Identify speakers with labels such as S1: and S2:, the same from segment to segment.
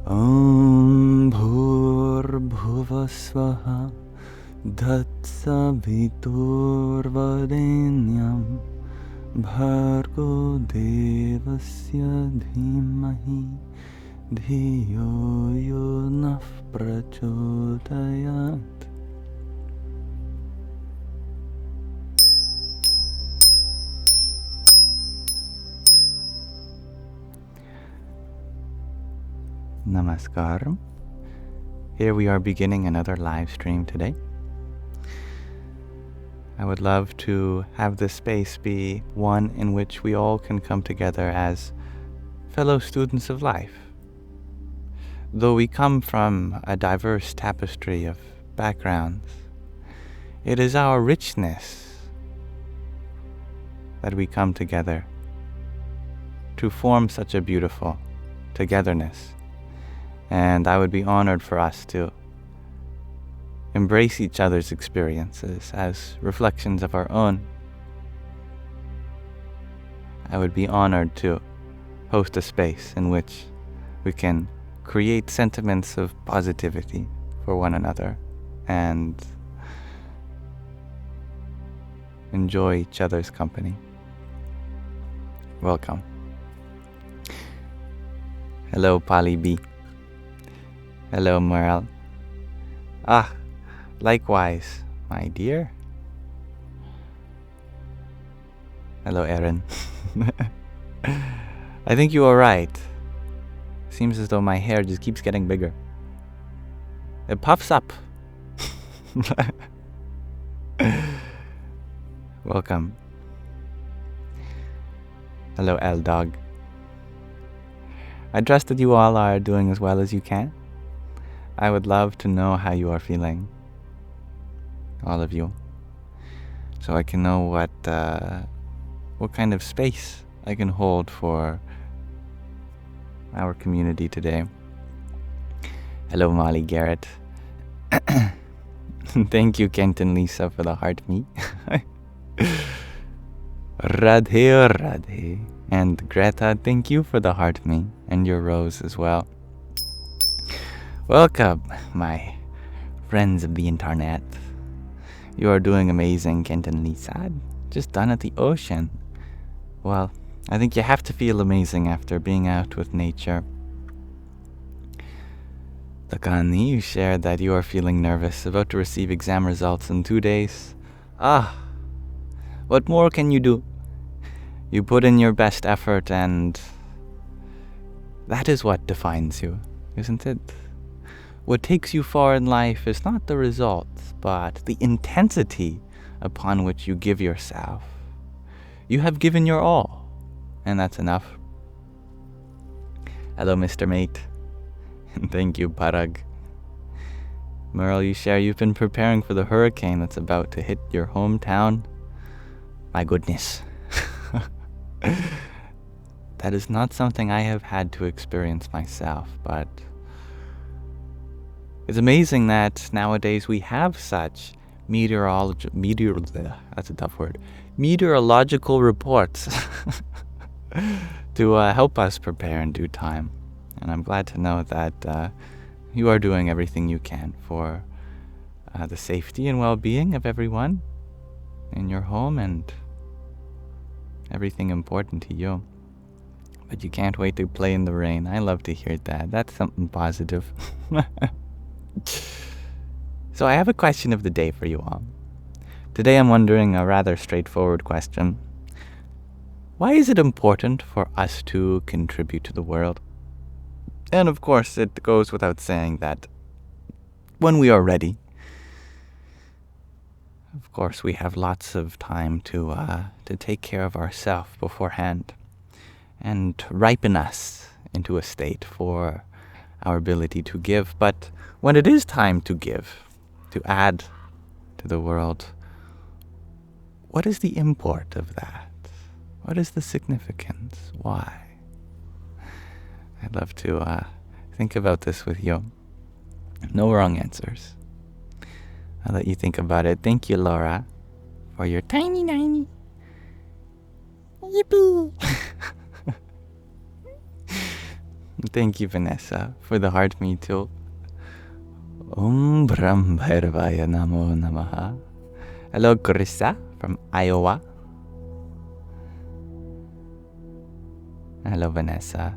S1: Om Bhur Swaha Datsavitur Varenyam Bhargo Devasya Dhimahi Dhiyo Yonah Prachodayat. Namaskaram. Here we are beginning another live stream today. I would love to have this space be one in which we all can come together as fellow students of life. Though we come from a diverse tapestry of backgrounds, it is our richness that we come together to form such a beautiful togetherness. And I would be honored for us to embrace each other's experiences as reflections of our own. I would be honored to host a space in which we can create sentiments of positivity for one another and enjoy each other's company. Welcome. Hello, Pali B. Hello, Merle. Likewise, my dear. Hello, Erin. I think you are right. Seems as though my hair just keeps getting bigger. It puffs up. Welcome. Hello, L-Dog. I trust that you all are doing as well as you can. I would love to know how you are feeling, all of you, so I can know what kind of space I can hold for our community today. Hello, Molly Garrett. Thank you, Kent and Lisa, for the heart me. Radhe Radhe. And Greta, thank you for the heart me and your rose as well. Welcome, my friends of the internet. You are doing amazing, Kent and Lisa. Just done at the ocean. Well, I think you have to feel amazing after being out with nature. Takani, you shared that you are feeling nervous, about to receive exam results in 2 days. What more can you do? You put in your best effort, and that is what defines you, isn't it? What takes you far in life is not the results, but the intensity upon which you give yourself. You have given your all, and that's enough. Hello, Mr. Mate. Thank you, Parag. Merle, you share you've been preparing for the hurricane that's about to hit your hometown. My goodness. That is not something I have had to experience myself, but it's amazing that nowadays we have such meteorological reports to help us prepare in due time. And I'm glad to know that you are doing everything you can for the safety and well-being of everyone in your home and everything important to you. But you can't wait to play in the rain. I love to hear that. That's something positive. So I have a question of the day for you all. Today I'm wondering a rather straightforward question. Why is it important for us to contribute to the world? And of course, it goes without saying that when we are ready, of course, we have lots of time to take care of ourselves beforehand and ripen us into a state for our ability to give. But when it is time to give, to add to the world, what is the import of that? What is the significance? Why? I'd love to think about this with you. No wrong answers. I'll let you think about it. Thank you, Laura, for your tiny. Yippee! Thank you, Vanessa, for the heart me too. Om Brahm Bhairavaya Namo Namaha. Hello, Carissa from Iowa. Hello, Vanessa.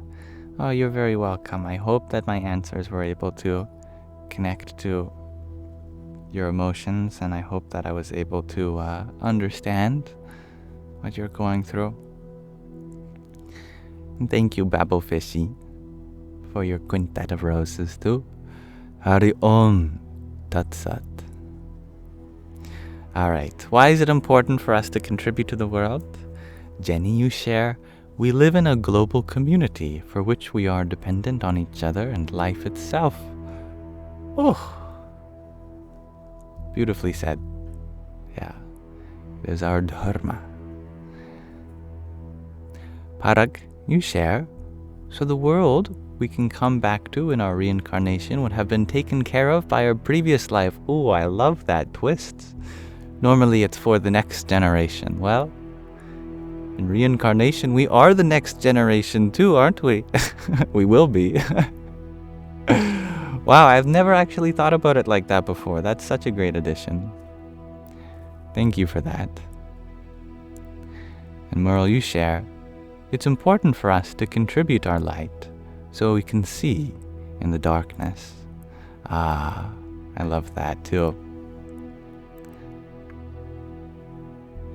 S1: Oh, you're very welcome. I hope that my answers were able to connect to your emotions, and I hope that I was able to understand what you're going through. And thank you, Babblefishy, for your quintet of roses too. Hari Om Tat Sat. Alright, why is it important for us to contribute to the world? Jenny, you share, we live in a global community for which we are dependent on each other and life itself. Oh, beautifully said. Yeah, it is our dharma. Parag, you share, so the world we can come back to in our reincarnation would have been taken care of by our previous life. Ooh, I love that twist. Normally it's for the next generation. Well, in reincarnation we are the next generation too, aren't we? We will be. Wow, I've never actually thought about it like that before. That's such a great addition. Thank you for that. And Merle, you share, it's important for us to contribute our light so we can see in the darkness. Ah, I love that too.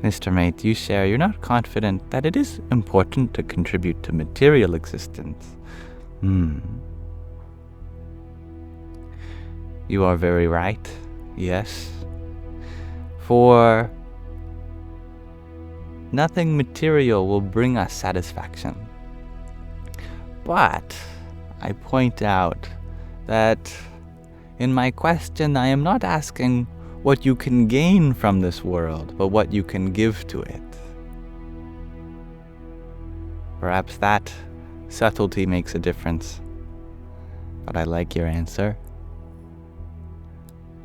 S1: Mr. Mate, you share, you're not confident that it is important to contribute to material existence. You are very right, yes. For nothing material will bring us satisfaction. But I point out that in my question I am not asking what you can gain from this world, but what you can give to it. Perhaps that subtlety makes a difference. But I like your answer.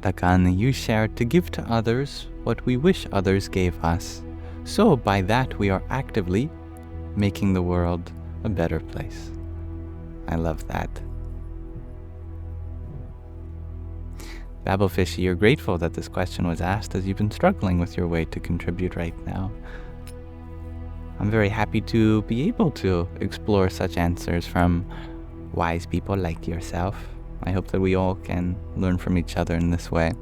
S1: Takan, you share to give to others what we wish others gave us. So by that we are actively making the world a better place. I love that. Babblefishy, you're grateful that this question was asked as you've been struggling with your way to contribute right now. I'm very happy to be able to explore such answers from wise people like yourself. I hope that we all can learn from each other in this way.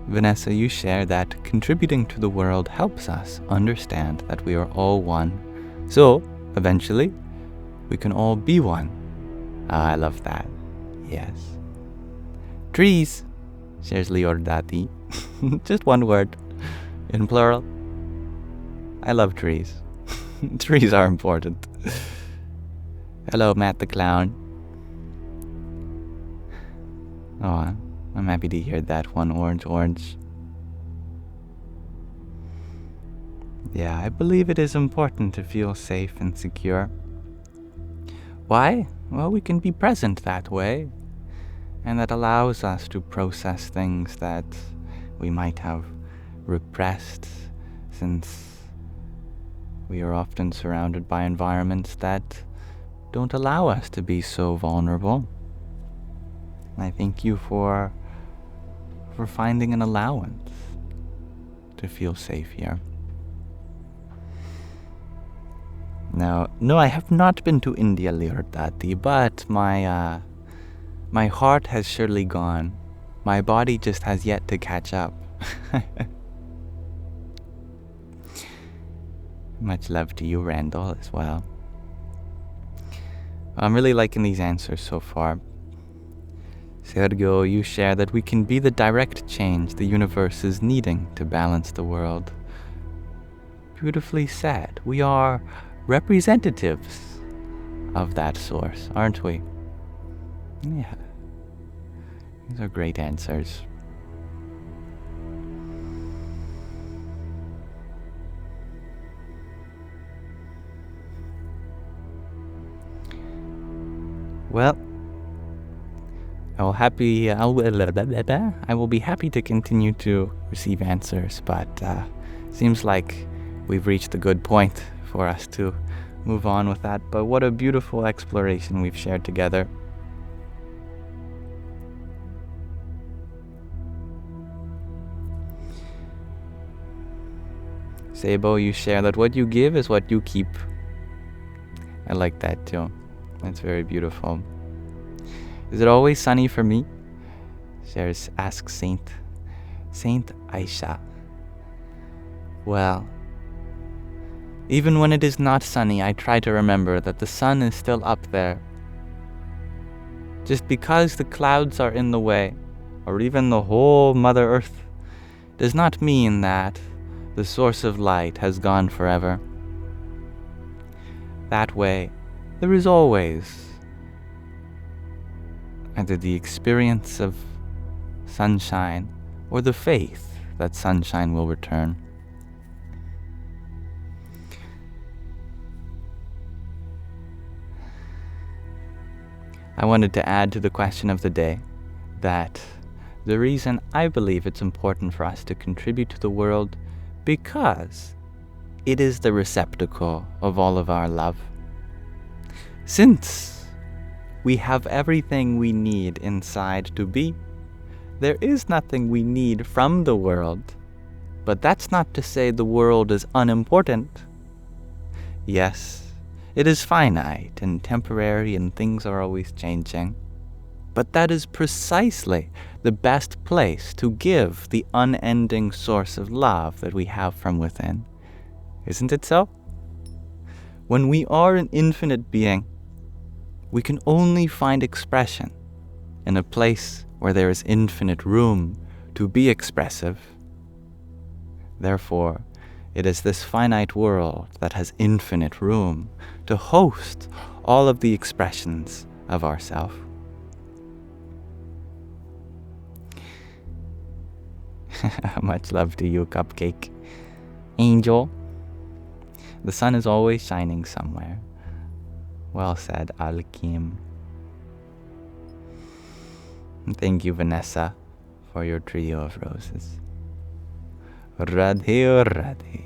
S1: Vanessa, you share that contributing to the world helps us understand that we are all one. So, eventually, we can all be one. I love that. Yes. Trees, shares Liordati. Just one word, in plural. I love trees. Trees are important. Hello, Matt the Clown. Oh, I'm happy to hear that one, orange. Yeah, I believe it is important to feel safe and secure. Why? Well, we can be present that way. And that allows us to process things that we might have repressed, since we are often surrounded by environments that don't allow us to be so vulnerable. I thank you for finding an allowance to feel safe here. Now, no, I have not been to India, Liordati, but my heart has surely gone. My body just has yet to catch up. Much love to you, Randall, as well. I'm really liking these answers so far. Sergio, you share that we can be the direct change the universe is needing to balance the world. Beautifully said. We are representatives of that source, aren't we? Yeah. These are great answers. Well, I will be happy to continue to receive answers, but seems like we've reached a good point for us to move on with that. But what a beautiful exploration we've shared together. Sabo, you share that what you give is what you keep. I like that too. That's very beautiful. Is it always sunny for me? Shares, asks Saint Aisha. Well, even when it is not sunny, I try to remember that the sun is still up there. Just because the clouds are in the way, or even the whole Mother Earth, does not mean that the source of light has gone forever. That way, there is always either the experience of sunshine or the faith that sunshine will return. I wanted to add to the question of the day that the reason I believe it's important for us to contribute to the world because it is the receptacle of all of our love. Since we have everything we need inside to be, there is nothing we need from the world. But that's not to say the world is unimportant. Yes, it is finite and temporary and things are always changing. But that is precisely the best place to give the unending source of love that we have from within. Isn't it so? When we are an infinite being, we can only find expression in a place where there is infinite room to be expressive. Therefore, it is this finite world that has infinite room to host all of the expressions of ourself. Much love to you, Cupcake. Angel. The sun is always shining somewhere. Well said, Al-Kim. And thank you, Vanessa, for your trio of roses. Radhe, Radhe.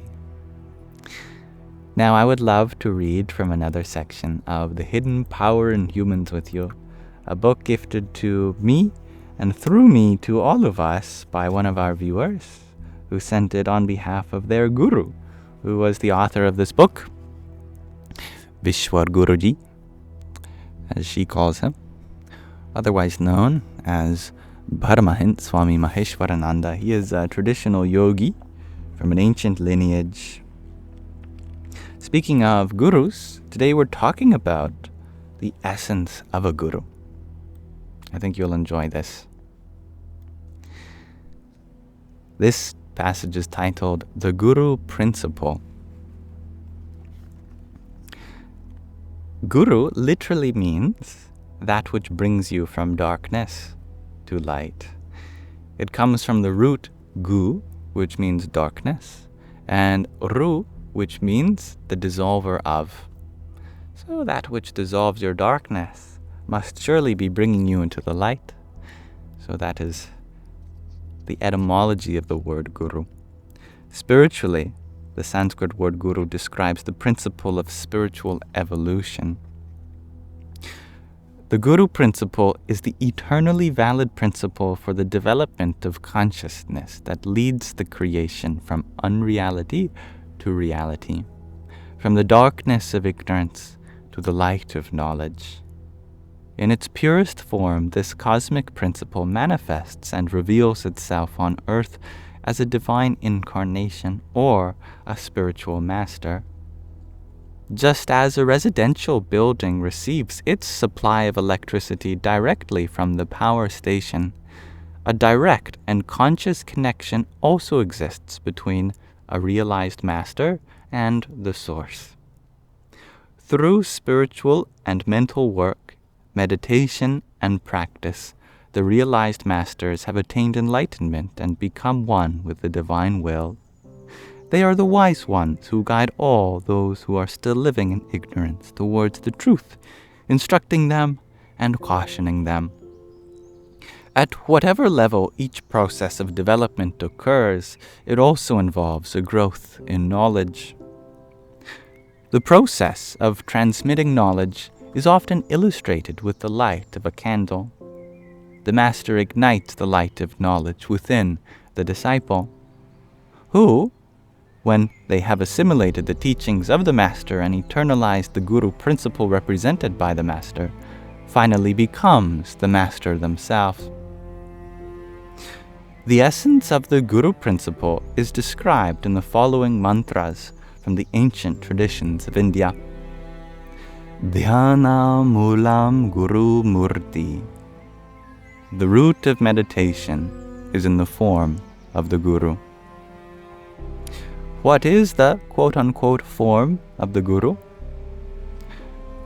S1: Now I would love to read from another section of The Hidden Power in Humans with you, a book gifted to me and through me to all of us by one of our viewers who sent it on behalf of their guru, who was the author of this book, Vishwar Guruji, as she calls him, otherwise known as Bharamahint Swami Maheshwarananda. He is a traditional yogi from an ancient lineage. Speaking of gurus, today we're talking about the essence of a guru. I think you'll enjoy this. This passage is titled The Guru Principle. Guru literally means that which brings you from darkness to light. It comes from the root gu, which means darkness, and ru, which means the dissolver of. So that which dissolves your darkness must surely be bringing you into the light. So that is the etymology of the word guru. Spiritually, the Sanskrit word guru describes the principle of spiritual evolution. The guru principle is the eternally valid principle for the development of consciousness that leads the creation from unreality to reality, from the darkness of ignorance to the light of knowledge. In its purest form, this cosmic principle manifests and reveals itself on earth as a divine incarnation or a spiritual master. Just as a residential building receives its supply of electricity directly from the power station, a direct and conscious connection also exists between a realized master and the source. Through spiritual and mental work, meditation, and practice, the realized masters have attained enlightenment and become one with the divine will. They are the wise ones who guide all those who are still living in ignorance towards the truth, instructing them and cautioning them. At whatever level each process of development occurs, it also involves a growth in knowledge. The process of transmitting knowledge is often illustrated with the light of a candle. The master ignites the light of knowledge within the disciple, who, when they have assimilated the teachings of the master and internalized the guru principle represented by the master, finally becomes the master themselves. The essence of the guru principle is described in the following mantras from the ancient traditions of India. Dhyana Mulam Guru Murti. The root of meditation is in the form of the Guru. What is the quote-unquote form of the Guru?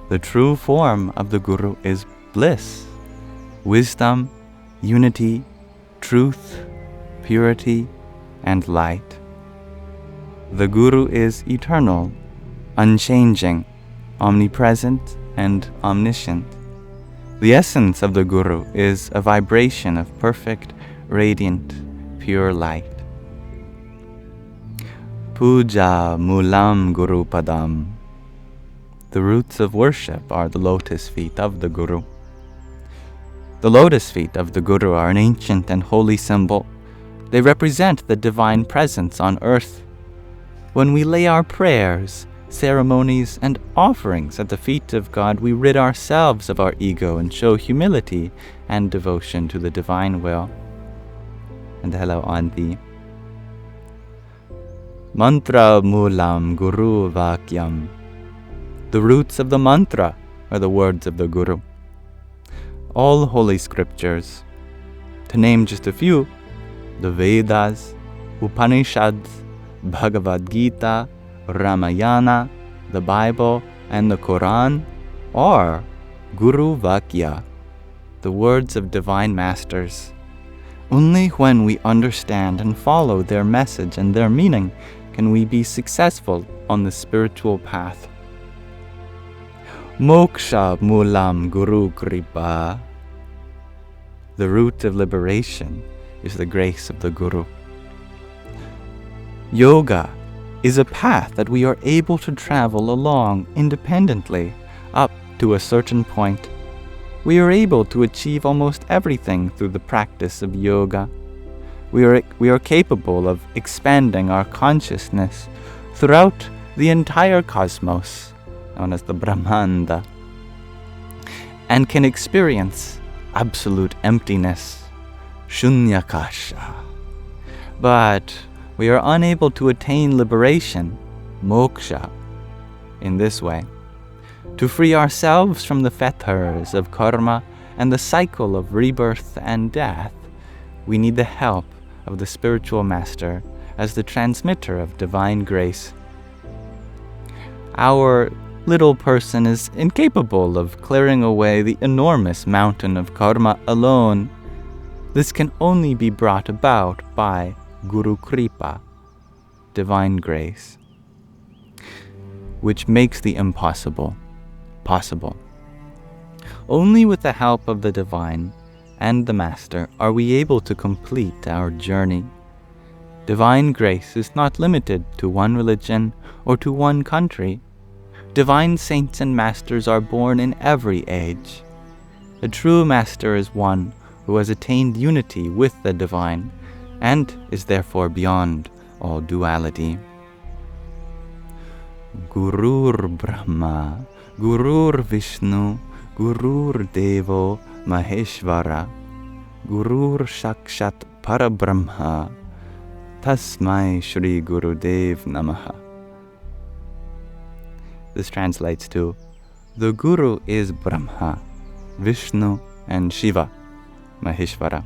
S1: The true form of the Guru is bliss, wisdom, unity, truth, purity, and light. The Guru is eternal, unchanging, omnipresent, and omniscient. The essence of the Guru is a vibration of perfect, radiant, pure light. Puja Mulam Guru Padam. The roots of worship are the lotus feet of the Guru. The lotus feet of the Guru are an ancient and holy symbol. They represent the divine presence on earth. When we lay our prayers, ceremonies, and offerings at the feet of God, we rid ourselves of our ego and show humility and devotion to the divine will. And hello, Auntie. Mantra Mulam Guru Vakyam. The roots of the mantra are the words of the Guru. All holy scriptures, to name just a few, the Vedas, Upanishads, Bhagavad Gita, Ramayana, the Bible, and the Quran, are Guru Vakya, the words of divine masters. Only when we understand and follow their message and their meaning can we be successful on the spiritual path. Moksha Mulam Guru Kripa. The root of liberation is the grace of the Guru. Yoga is a path that we are able to travel along independently up to a certain point. We are able to achieve almost everything through the practice of yoga. We are capable of expanding our consciousness throughout the entire cosmos, known as the Brahmanda, and can experience absolute emptiness, shunyakasha. But we are unable to attain liberation, moksha, in this way. To free ourselves from the fetters of karma and the cycle of rebirth and death, we need the help of the spiritual master as the transmitter of divine grace. Our little person is incapable of clearing away the enormous mountain of karma alone. This can only be brought about by Guru Kripa, divine grace, which makes the impossible possible. Only with the help of the divine and the master are we able to complete our journey. Divine grace is not limited to one religion or to one country. Divine saints and masters are born in every age. A true master is one who has attained unity with the divine and is therefore beyond all duality. Gurur Brahma, Gurur Vishnu, Gurur Devo Maheshvara, Gurur Shakshat Parabrahma, Tasmai Shri Gurudev Namaha. This translates to, the Guru is Brahma, Vishnu, and Shiva, Maheshvara.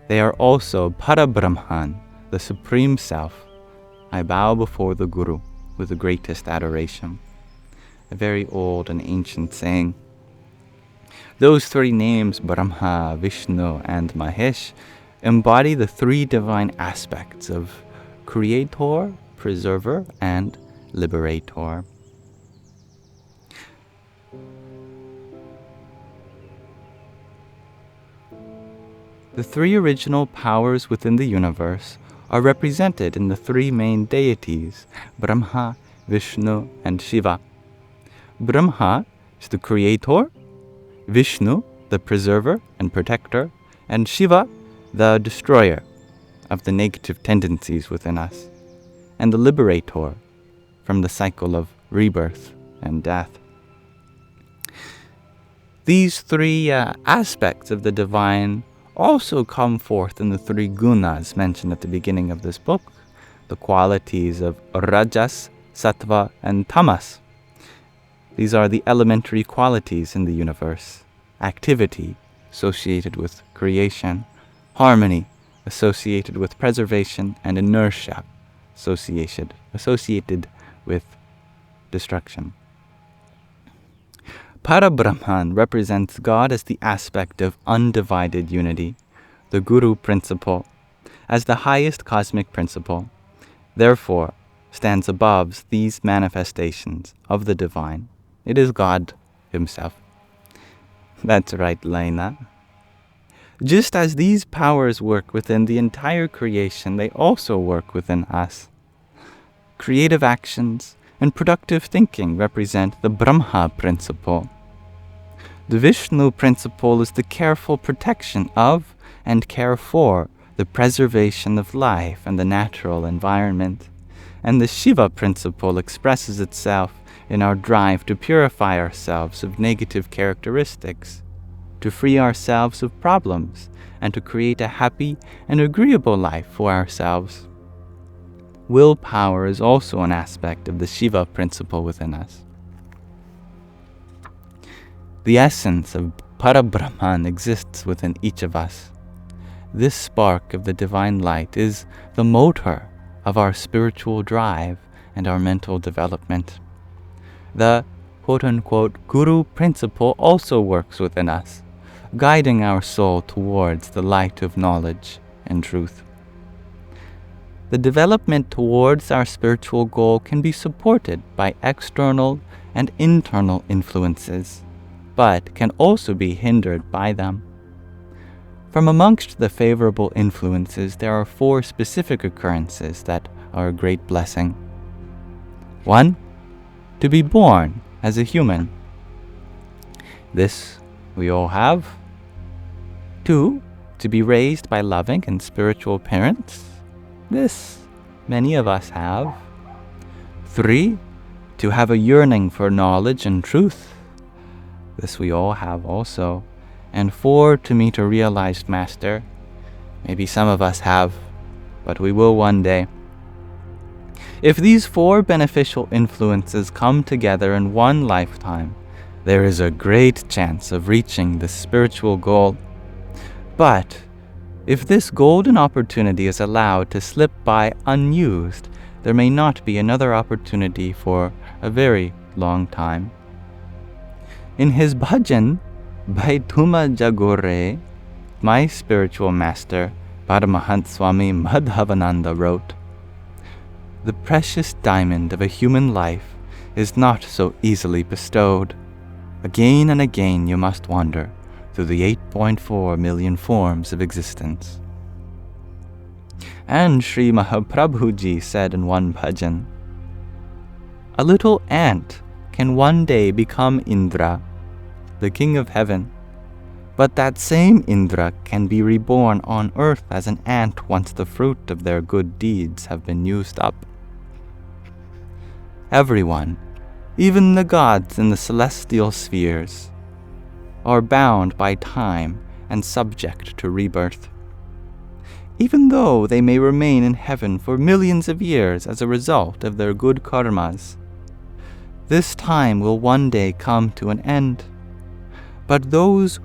S1: They are also Parabrahman, the Supreme Self. I bow before the Guru with the greatest adoration. A very old and ancient saying. Those three names, Brahma, Vishnu, and Mahesh, embody the three divine aspects of Creator, Preserver, and Liberator. The three original powers within the universe are represented in the three main deities, Brahma, Vishnu, and Shiva. Brahma is the creator, Vishnu, the preserver and protector, and Shiva, the destroyer of the negative tendencies within us, and the liberator from the cycle of rebirth and death. These three aspects of the divine also come forth in the three gunas mentioned at the beginning of this book, the qualities of Rajas, Sattva, and Tamas. These are the elementary qualities in the universe: activity, associated with creation; harmony, associated with preservation; and inertia, associated with destruction. Parabrahman represents God as the aspect of undivided unity, the Guru principle, as the highest cosmic principle, therefore stands above these manifestations of the divine. It is God himself. That's right, Lena. Just as these powers work within the entire creation, they also work within us. Creative actions and productive thinking represent the Brahma principle. The Vishnu principle is the careful protection of and care for the preservation of life and the natural environment. And the Shiva principle expresses itself in our drive to purify ourselves of negative characteristics, to free ourselves of problems, and to create a happy and agreeable life for ourselves. Willpower is also an aspect of the Shiva principle within us. The essence of Parabrahman exists within each of us. This spark of the divine light is the motor of our spiritual drive and our mental development. The quote-unquote Guru principle also works within us, guiding our soul towards the light of knowledge and truth. The development towards our spiritual goal can be supported by external and internal influences, but can also be hindered by them. From amongst the favorable influences, there are 4 specific occurrences that are a great blessing. 1. To be born as a human. This we all have. 2. To be raised by loving and spiritual parents. This many of us have. 3. To have a yearning for knowledge and truth. This we all have also. And 4. To meet a realized master. Maybe some of us have, but we will one day. If these 4 beneficial influences come together in one lifetime, there is a great chance of reaching the spiritual goal. But if this golden opportunity is allowed to slip by unused, there may not be another opportunity for a very long time. In his bhajan, Bhaituma Jagore, my spiritual master, Paramahant Swami Madhavananda wrote, "The precious diamond of a human life is not so easily bestowed. Again and again you must wander through the 8.4 million forms of existence." And Sri Mahaprabhuji said in one bhajan, "A little ant can one day become Indra, the king of heaven, but that same Indra can be reborn on earth as an ant once the fruit of their good deeds have been used up." Everyone, even the gods in the celestial spheres, are bound by time and subject to rebirth. Even though they may remain in heaven for millions of years as a result of their good karmas, this time will one day come to an end. But those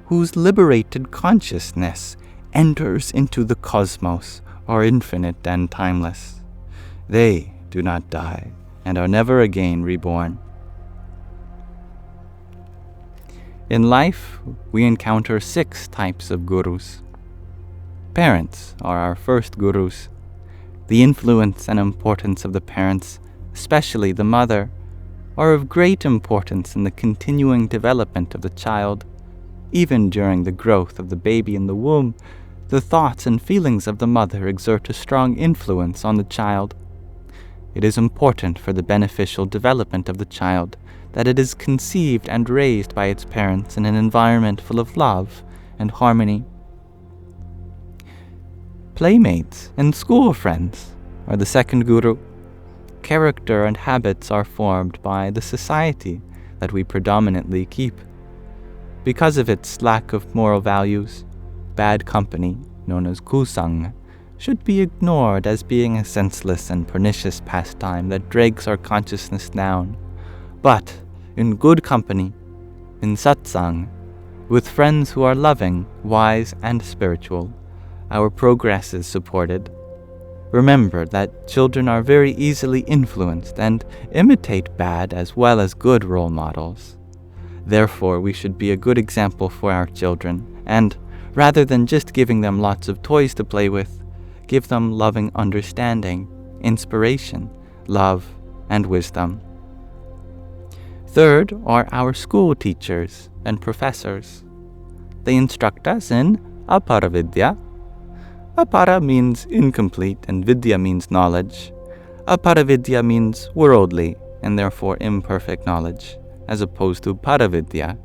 S1: whose liberated consciousness enters into the cosmos are infinite and timeless. They do not die and are never again reborn. In life, we encounter 6 types of gurus. Parents are our first gurus. The influence and importance of the parents, especially the mother, are of great importance in the continuing development of the child. Even during the growth of the baby in the womb, the thoughts and feelings of the mother exert a strong influence on the child. It is important for the beneficial development of the child that it is conceived and raised by its parents in an environment full of love and harmony. Playmates and school friends are the second guru. Character and habits are formed by the society that we predominantly keep. Because of its lack of moral values, bad company, known as kusang, should be ignored as being a senseless and pernicious pastime that drags our consciousness down. But in good company, in satsang, with friends who are loving, wise, and spiritual, our progress is supported. Remember that children are very easily influenced and imitate bad as well as good role models. Therefore, we should be a good example for our children, and rather than just giving them lots of toys to play with, give them loving understanding, inspiration, love, and wisdom. Third are our school teachers and professors. They instruct us in aparavidya. Apara means incomplete and vidya means knowledge. Aparavidya means worldly and therefore imperfect knowledge, as opposed to paravidya,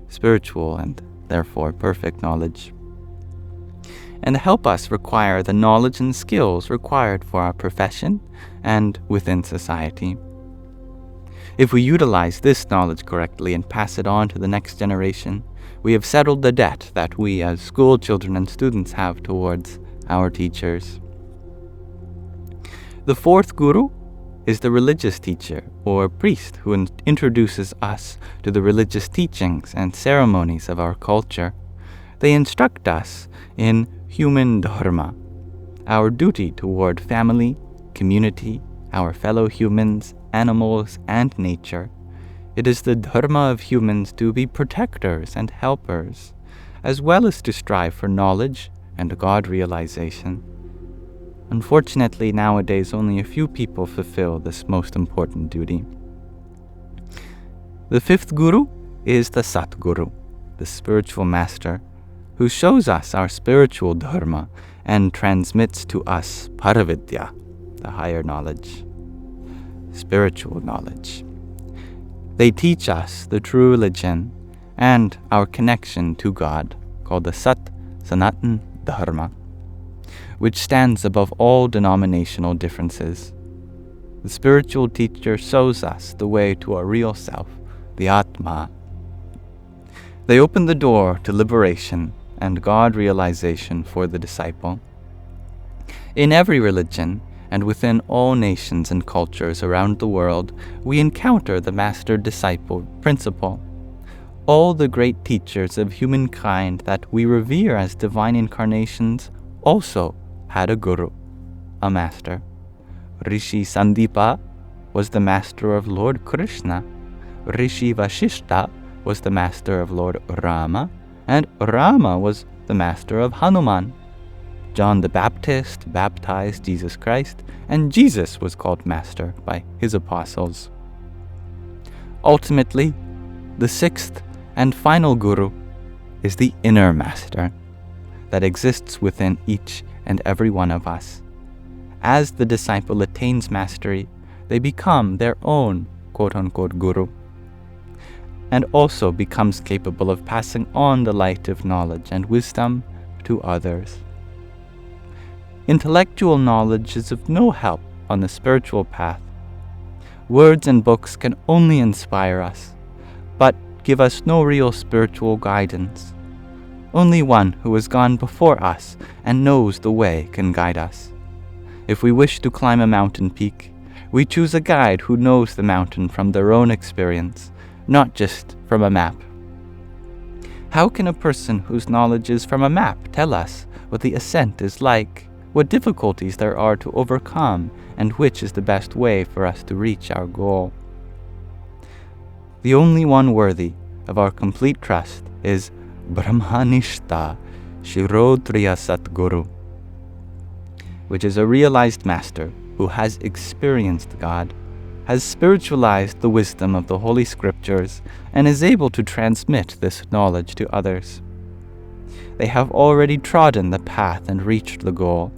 S1: spiritual and therefore perfect knowledge. And help us acquire the knowledge and skills required for our profession and within society. If we utilize this knowledge correctly and pass it on to the next generation, we have settled the debt that we as school children and students have towards our teachers. The fourth guru is the religious teacher or priest who introduces us to the religious teachings and ceremonies of our culture. They instruct us in human dharma, our duty toward family, community, our fellow humans, animals, and nature. It is the dharma of humans to be protectors and helpers, as well as to strive for knowledge and God realization. Unfortunately, nowadays only a few people fulfill this most important duty. The fifth guru is the Satguru, the spiritual master, who shows us our spiritual dharma and transmits to us paravidya, the higher knowledge, spiritual knowledge. They teach us the true religion and our connection to God, called the Sanatana Dharma, which stands above all denominational differences. The spiritual teacher shows us the way to our real self, the Atman. They open the door to liberation and God realization for the disciple. In every religion, and within all nations and cultures around the world, we encounter the master-disciple principle. All the great teachers of humankind that we revere as divine incarnations also had a guru, a master. Rishi Sandipa was the master of Lord Krishna. Rishi Vashishta was the master of Lord Rama, and Rama was the master of Hanuman. John the Baptist baptized Jesus Christ, and Jesus was called master by his apostles. Ultimately, the sixth and final guru is the inner master that exists within each and every one of us. As the disciple attains mastery, they become their own quote-unquote guru, and also becomes capable of passing on the light of knowledge and wisdom to others. Intellectual knowledge is of no help on the spiritual path. Words and books can only inspire us, but give us no real spiritual guidance. Only one who has gone before us and knows the way can guide us. If we wish to climb a mountain peak, we choose a guide who knows the mountain from their own experience, not just from a map. How can a person whose knowledge is from a map tell us what the ascent is like, what difficulties there are to overcome, and which is the best way for us to reach our goal? The only one worthy of our complete trust is Brahmanishta Shirotriya Satguru, which is a realized master who has experienced God, has spiritualized the wisdom of the Holy Scriptures, and is able to transmit this knowledge to others. They have already trodden the path and reached the goal.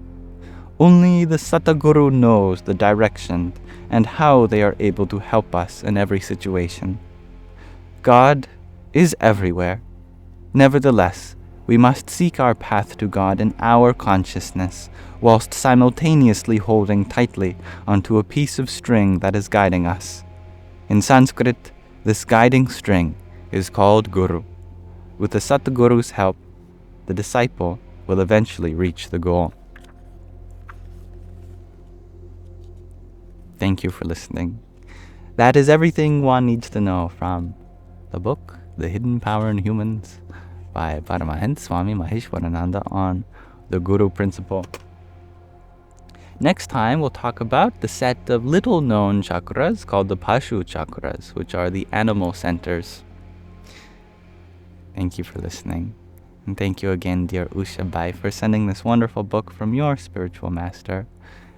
S1: Only the Satguru knows the direction and how they are able to help us in every situation. God is everywhere. Nevertheless, we must seek our path to God in our consciousness, whilst simultaneously holding tightly onto a piece of string that is guiding us. In Sanskrit, this guiding string is called Guru. With the Satguru's help, the disciple will eventually reach the goal. Thank you for listening. That is everything one needs to know from the book, The Hidden Power in Humans, by Paramahansa Swami Maheshwarananda on the Guru principle. Next time, we'll talk about the set of little-known chakras called the Pashu chakras, which are the animal centers. Thank you for listening. And thank you again, dear Usha Bai, for sending this wonderful book from your spiritual master,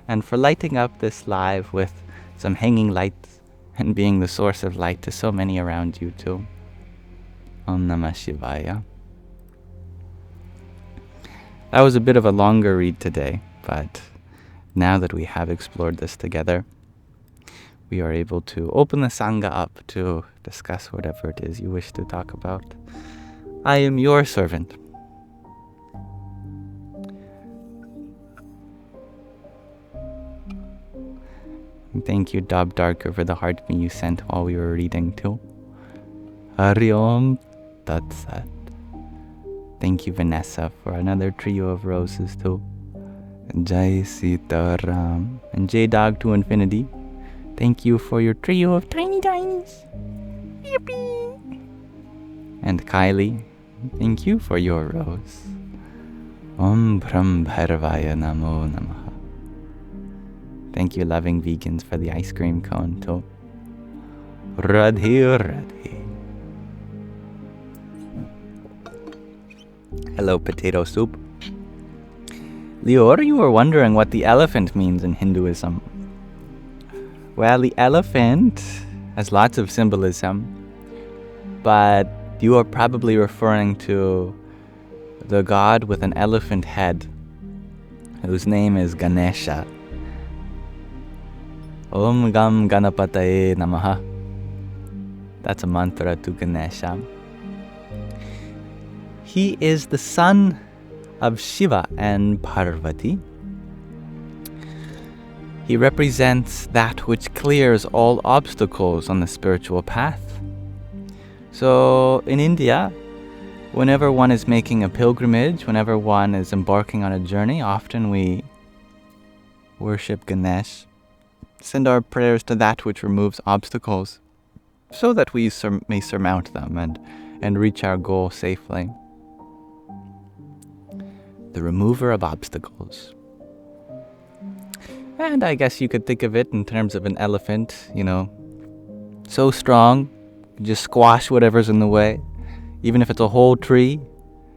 S1: and for lighting up this live with some hanging lights and being the source of light to so many around you too. Om Namah Shivaya. That was a bit of a longer read today, but now that we have explored this together, we are able to open the Sangha up to discuss whatever it is you wish to talk about. I am your servant. And thank you, Dob Darker, for the heart me you sent while we were reading too. Hari Om Tat Sat. Thank you, Vanessa, for another trio of roses too. Jai Sita Ram. And J-Dog to Infinity. Thank you for your trio of tiny tinies. Yippee! And Kylie, thank you for your rose. Om Brahm Bhairvaya Namo Namaha. Thank you, loving vegans, for the ice cream cone too. Radhe Radhe. Hello, potato soup. Leor, you were wondering what the elephant means in Hinduism. Well, the elephant has lots of symbolism, but you are probably referring to the god with an elephant head, whose name is Ganesha. Om Gam Ganapataye Namaha. That's a mantra to Ganesha. He is the son of Shiva and Parvati. He represents that which clears all obstacles on the spiritual path. So in India, whenever one is making a pilgrimage, whenever one is embarking on a journey, often we worship Ganesh, send our prayers to that which removes obstacles, so that we may surmount them and reach our goal safely. The remover of obstacles. And I guess you could think of it in terms of an elephant, so strong, just squash whatever's in the way. Even if it's a whole tree,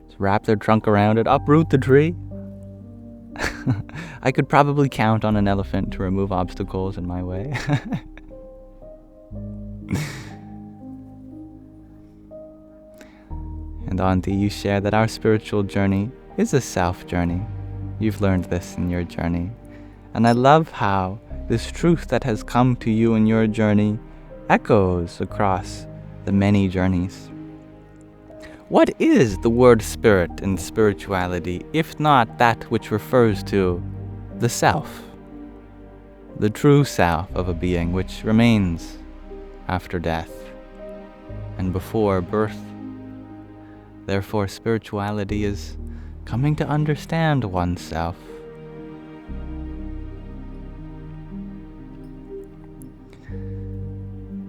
S1: just wrap their trunk around it, uproot the tree. I could probably count on an elephant to remove obstacles in my way. And Auntie, you share that our spiritual journey is a self journey. You've learned this in your journey. And I love how this truth that has come to you in your journey echoes across the many journeys. What is the word spirit in spirituality, if not that which refers to the self, the true self of a being which remains after death and before birth? Therefore, spirituality is coming to understand oneself.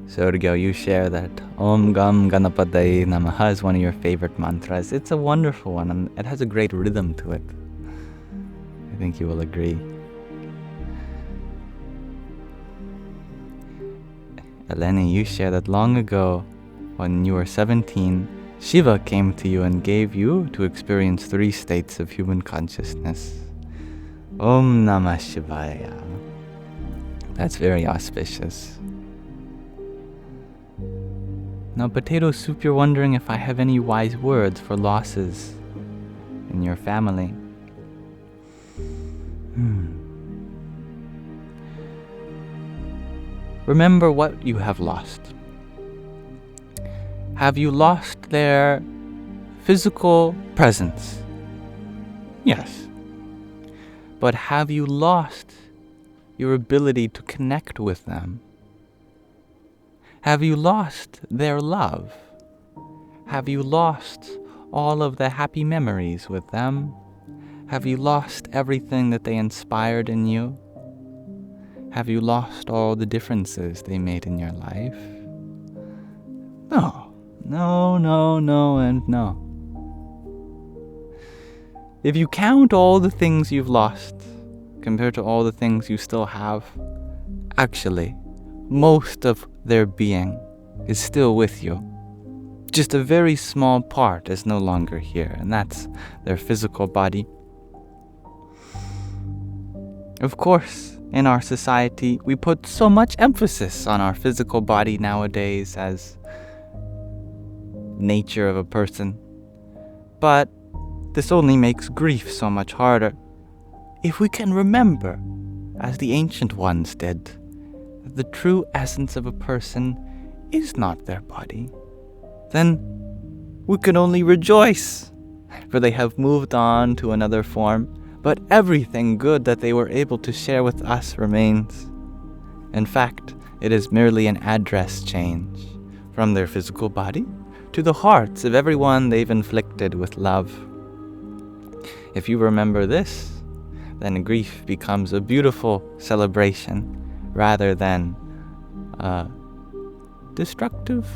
S1: So to go, you share that Om Gam Ganapataye Namaha is one of your favorite mantras. It's a wonderful one, and it has a great rhythm to it. I think you will agree. Eleni, you share that long ago, when you were 17, Shiva came to you and gave you to experience 3 states of human consciousness. Om Namah Shivaya. That's very auspicious. Now, Potato Soup, you're wondering if I have any wise words for losses in your family. Remember what you have lost. Have you lost their physical presence? Yes. But have you lost your ability to connect with them? Have you lost their love? Have you lost all of the happy memories with them? Have you lost everything that they inspired in you? Have you lost all the differences they made in your life? No, and no. If you count all the things you've lost compared to all the things you still have, actually, most of their being is still with you. Just a very small part is no longer here, and that's their physical body. Of course, in our society, we put so much emphasis on our physical body nowadays as nature of a person. But this only makes grief so much harder. If we can remember, as the ancient ones did, that the true essence of a person is not their body, then we can only rejoice, for they have moved on to another form, but everything good that they were able to share with us remains. In fact, it is merely an address change from their physical body to the hearts of everyone they've inflicted with love. If you remember this, then grief becomes a beautiful celebration rather than a destructive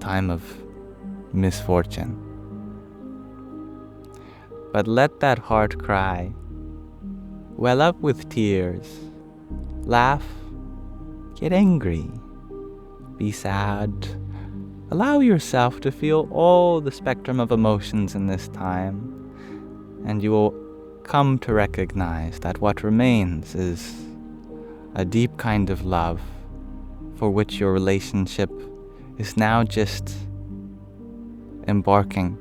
S1: time of misfortune. But let that heart cry, well up with tears, laugh, get angry, be sad. Allow yourself to feel all the spectrum of emotions in this time, and you will come to recognize that what remains is a deep kind of love for which your relationship is now just embarking.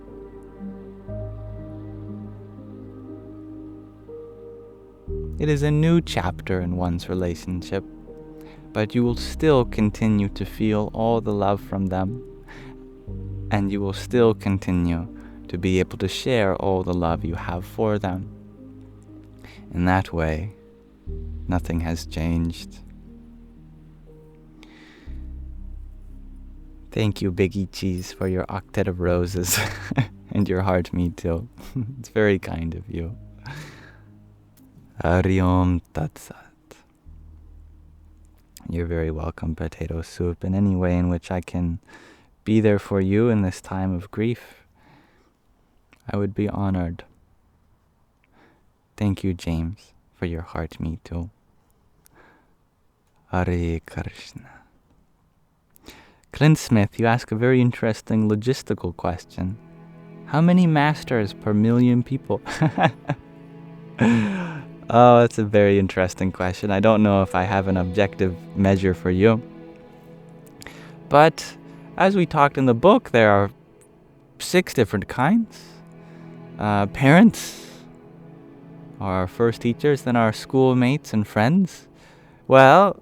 S1: It is a new chapter in one's relationship, but you will still continue to feel all the love from them, and you will still continue to be able to share all the love you have for them. In that way, nothing has changed. Thank you, Big Cheese, for your octet of roses and your heart me too. It's very kind of you. Hari Om Tat Sat. You're very welcome, Potato Soup, in any way in which I can be there for you in this time of grief. I would be honored. Thank you, James, for your heart me too. Hare Krishna. Clint Smith, you ask a very interesting logistical question. How many masters per million people? Oh, that's a very interesting question. I don't know if I have an objective measure for you. But as we talked in the book, there are 6 different kinds. Parents are our first teachers, then our schoolmates and friends. Well,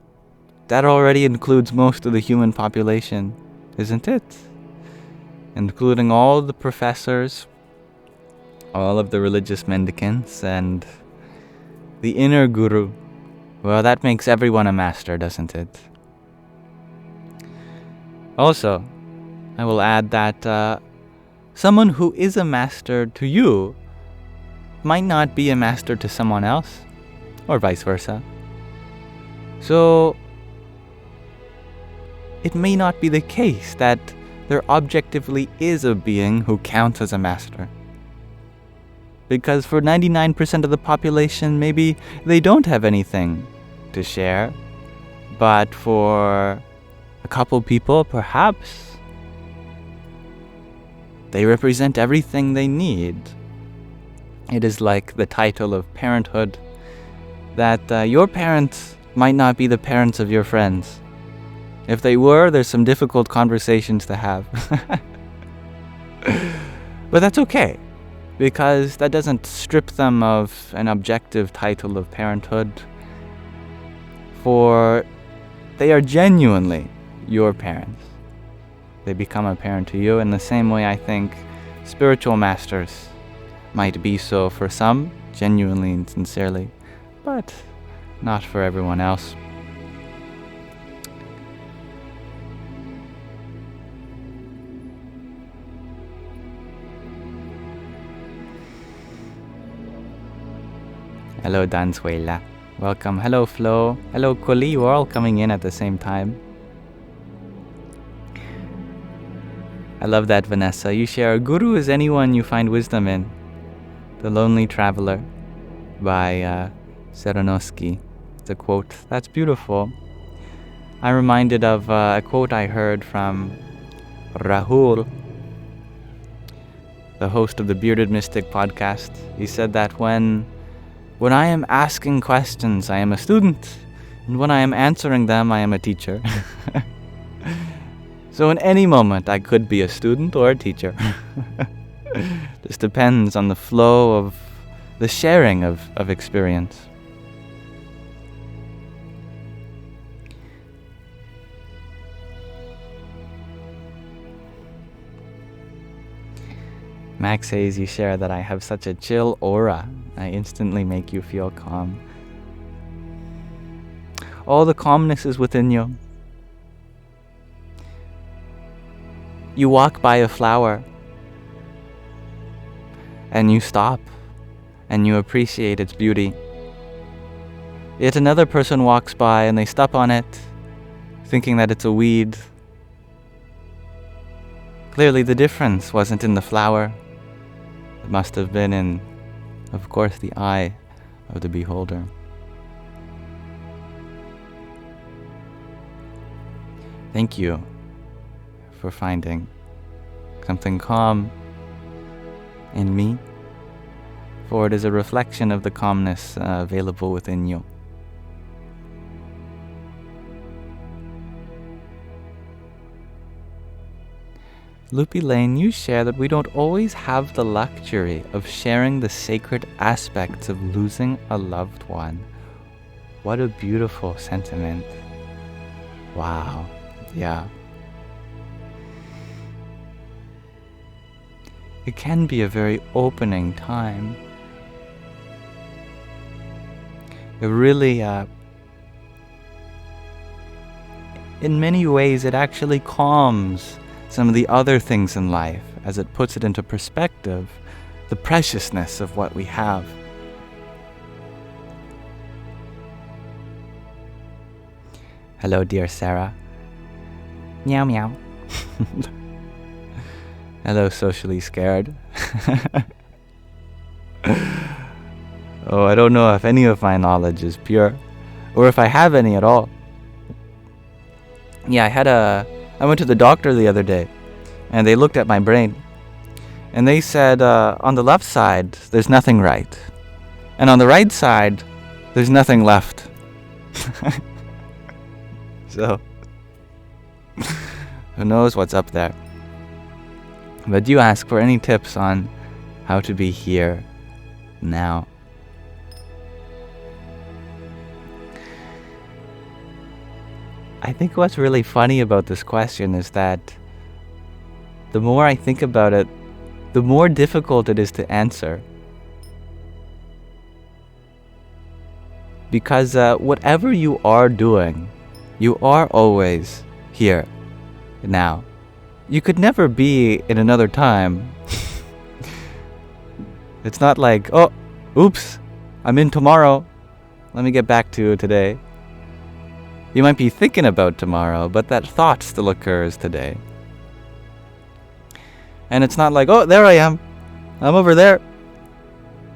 S1: that already includes most of the human population, isn't it? Including all the professors, all of the religious mendicants, and the inner guru. Well, that makes everyone a master, doesn't it? Also, I will add that someone who is a master to you might not be a master to someone else, or vice versa. So, it may not be the case that there objectively is a being who counts as a master. Because for 99% of the population, maybe they don't have anything to share. But for a couple people, perhaps, they represent everything they need. It is like the title of parenthood, that your parents might not be the parents of your friends. If they were, there's some difficult conversations to have. But that's okay, because that doesn't strip them of an objective title of parenthood, for they are genuinely your parents. They become a parent to you in the same way I think spiritual masters might be so for some, genuinely and sincerely, but not for everyone else. Hello, Dansuela. Welcome. Hello, Flo. Hello, Kuli. We're all coming in at the same time. I love that, Vanessa. You share, Guru is anyone you find wisdom in. The Lonely Traveler by Seronosky. It's a quote. That's beautiful. I'm reminded of a quote I heard from Rahul, the host of the Bearded Mystic podcast. He said that when I am asking questions, I am a student, and when I am answering them, I am a teacher. So in any moment, I could be a student or a teacher. This depends on the flow of the sharing of experience. Max says you share that I have such a chill aura. I instantly make you feel calm. All the calmness is within you. You walk by a flower and you stop and you appreciate its beauty. Yet another person walks by and they step on it, thinking that it's a weed. Clearly the difference wasn't in the flower. It must have been in, of course, the eye of the beholder. Thank you for finding something calm in me, for it is a reflection of the calmness available within you. Loopy Lane, you share that we don't always have the luxury of sharing the sacred aspects of losing a loved one. What a beautiful sentiment. Wow. Yeah. It can be a very opening time. It really, in many ways, it actually calms some of the other things in life as it puts it into perspective, the preciousness of what we have. Hello, dear Sarah. Meow meow. Hello, socially scared. Oh, I don't know if any of my knowledge is pure, or if I have any at all. Yeah, I went to the doctor the other day, and they looked at my brain, and they said, on the left side, there's nothing right, and on the right side, there's nothing left. So, who knows what's up there? But do ask for any tips on how to be here now. I think what's really funny about this question is that the more I think about it, the more difficult it is to answer. Because whatever you are doing, you are always here now. You could never be in another time. It's not like, oh, oops, I'm in tomorrow. Let me get back to today. You might be thinking about tomorrow, but that thought still occurs today. And it's not like, oh, there I am. I'm over there.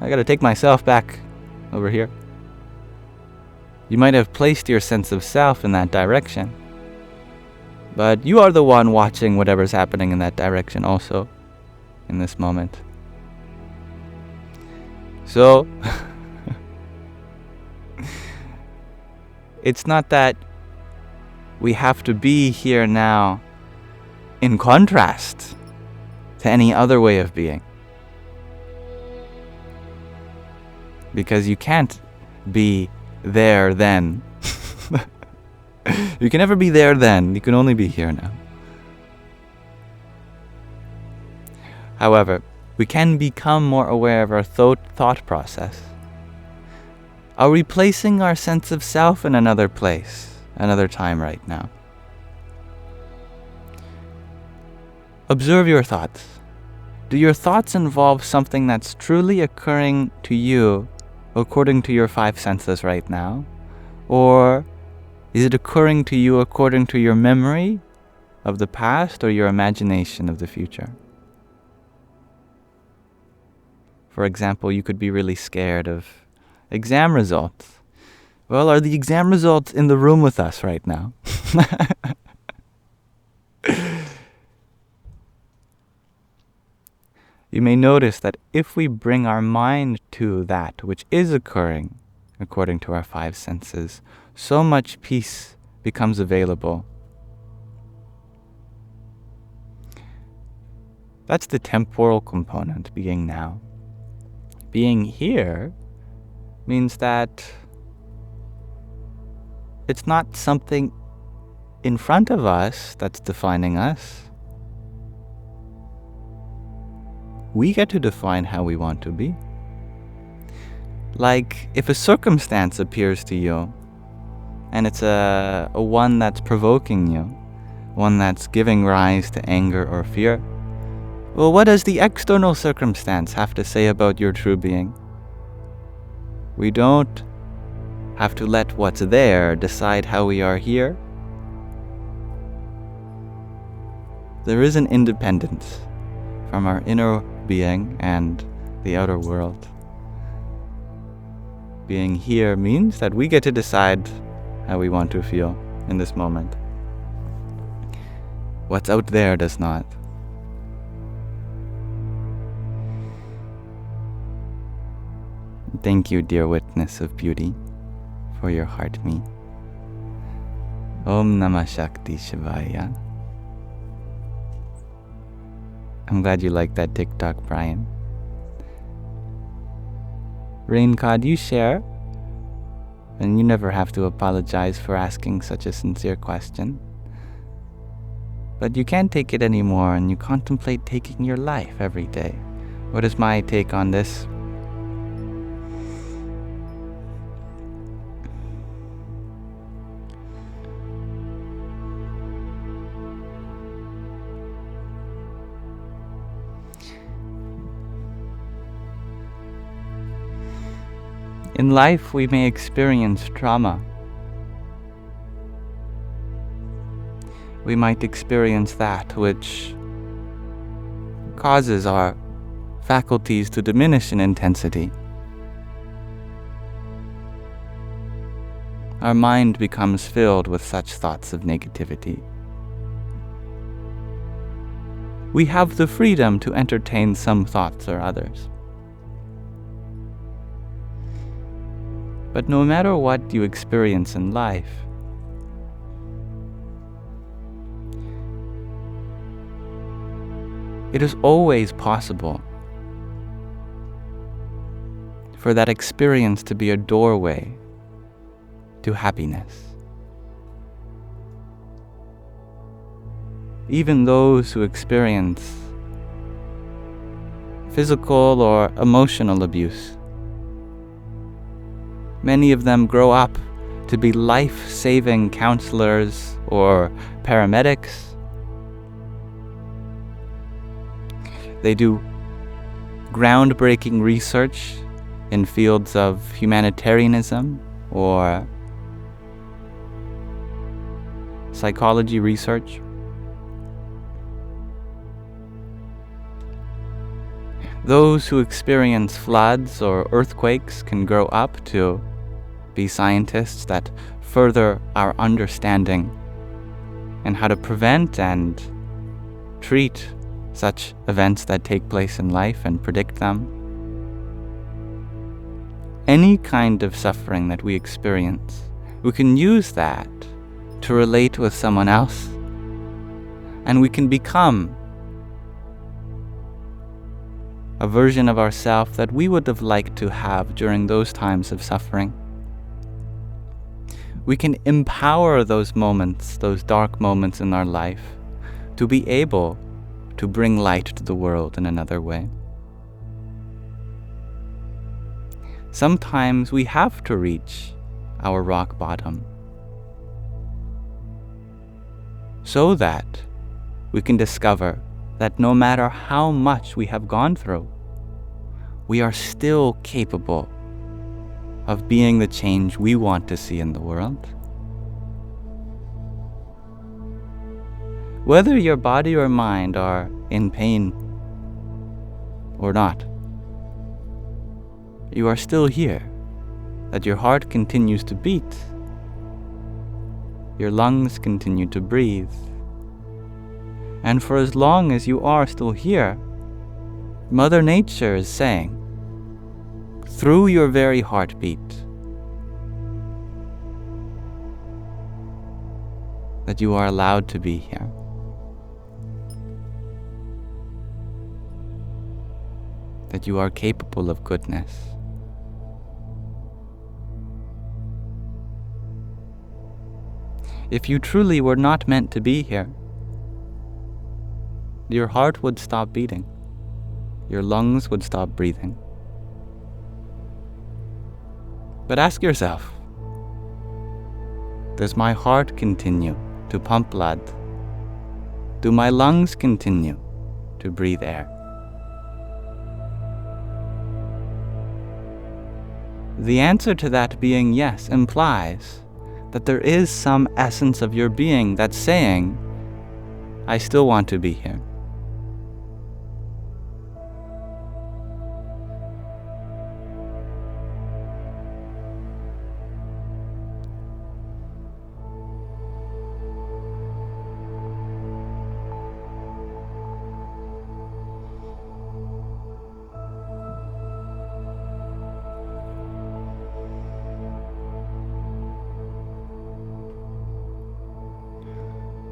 S1: I gotta take myself back over here. You might have placed your sense of self in that direction, but you are the one watching whatever's happening in that direction also, in this moment. So, it's not that we have to be here now in contrast to any other way of being. Because you can't be there then. You can never be there then. You can only be here now. However, we can become more aware of our thought process. Are we placing our sense of self in another place, another time right now? Observe your thoughts. Do your thoughts involve something that's truly occurring to you according to your 5 senses right now? Or is it occurring to you according to your memory of the past or your imagination of the future? For example, you could be really scared of exam results. Well, are the exam results in the room with us right now? You may notice that if we bring our mind to that which is occurring according to our 5 senses, so much peace becomes available. That's the temporal component, being now. Being here means that it's not something in front of us that's defining us. We get to define how we want to be. Like, if a circumstance appears to you, and it's a one that's provoking you, one that's giving rise to anger or fear, well, what does the external circumstance have to say about your true being? We don't have to let what's there decide how we are here. There is an independence from our inner being and the outer world. Being here means that we get to decide how we want to feel in this moment. What's out there does not. Thank you, dear witness of beauty, for your heart me. Om Namah Shakti Shivaya. I'm glad you liked that TikTok, Brian. Rainka, do you share? And you never have to apologize for asking such a sincere question. But you can't take it anymore and you contemplate taking your life every day. What is my take on this? In life, we may experience trauma. We might experience that which causes our faculties to diminish in intensity. Our mind becomes filled with such thoughts of negativity. We have the freedom to entertain some thoughts or others. But no matter what you experience in life, it is always possible for that experience to be a doorway to happiness. Even those who experience physical or emotional abuse, many of them grow up to be life-saving counselors or paramedics. They do groundbreaking research in fields of humanitarianism or psychology research. Those who experience floods or earthquakes can grow up to be scientists that further our understanding and how to prevent and treat such events that take place in life and predict them. Any kind of suffering that we experience, we can use that to relate with someone else, and we can become a version of ourselves that we would have liked to have during those times of suffering. We can empower those moments, those dark moments in our life, to be able to bring light to the world in another way. Sometimes we have to reach our rock bottom so that we can discover that no matter how much we have gone through, we are still capable of being the change we want to see in the world. Whether your body or mind are in pain or not, you are still here, that your heart continues to beat, your lungs continue to breathe, and for as long as you are still here, Mother Nature is saying, through your very heartbeat, that you are allowed to be here. That you are capable of goodness. If you truly were not meant to be here, your heart would stop beating, your lungs would stop breathing. But ask yourself, does my heart continue to pump blood? Do my lungs continue to breathe air? The answer to that being yes implies that there is some essence of your being that's saying, I still want to be here.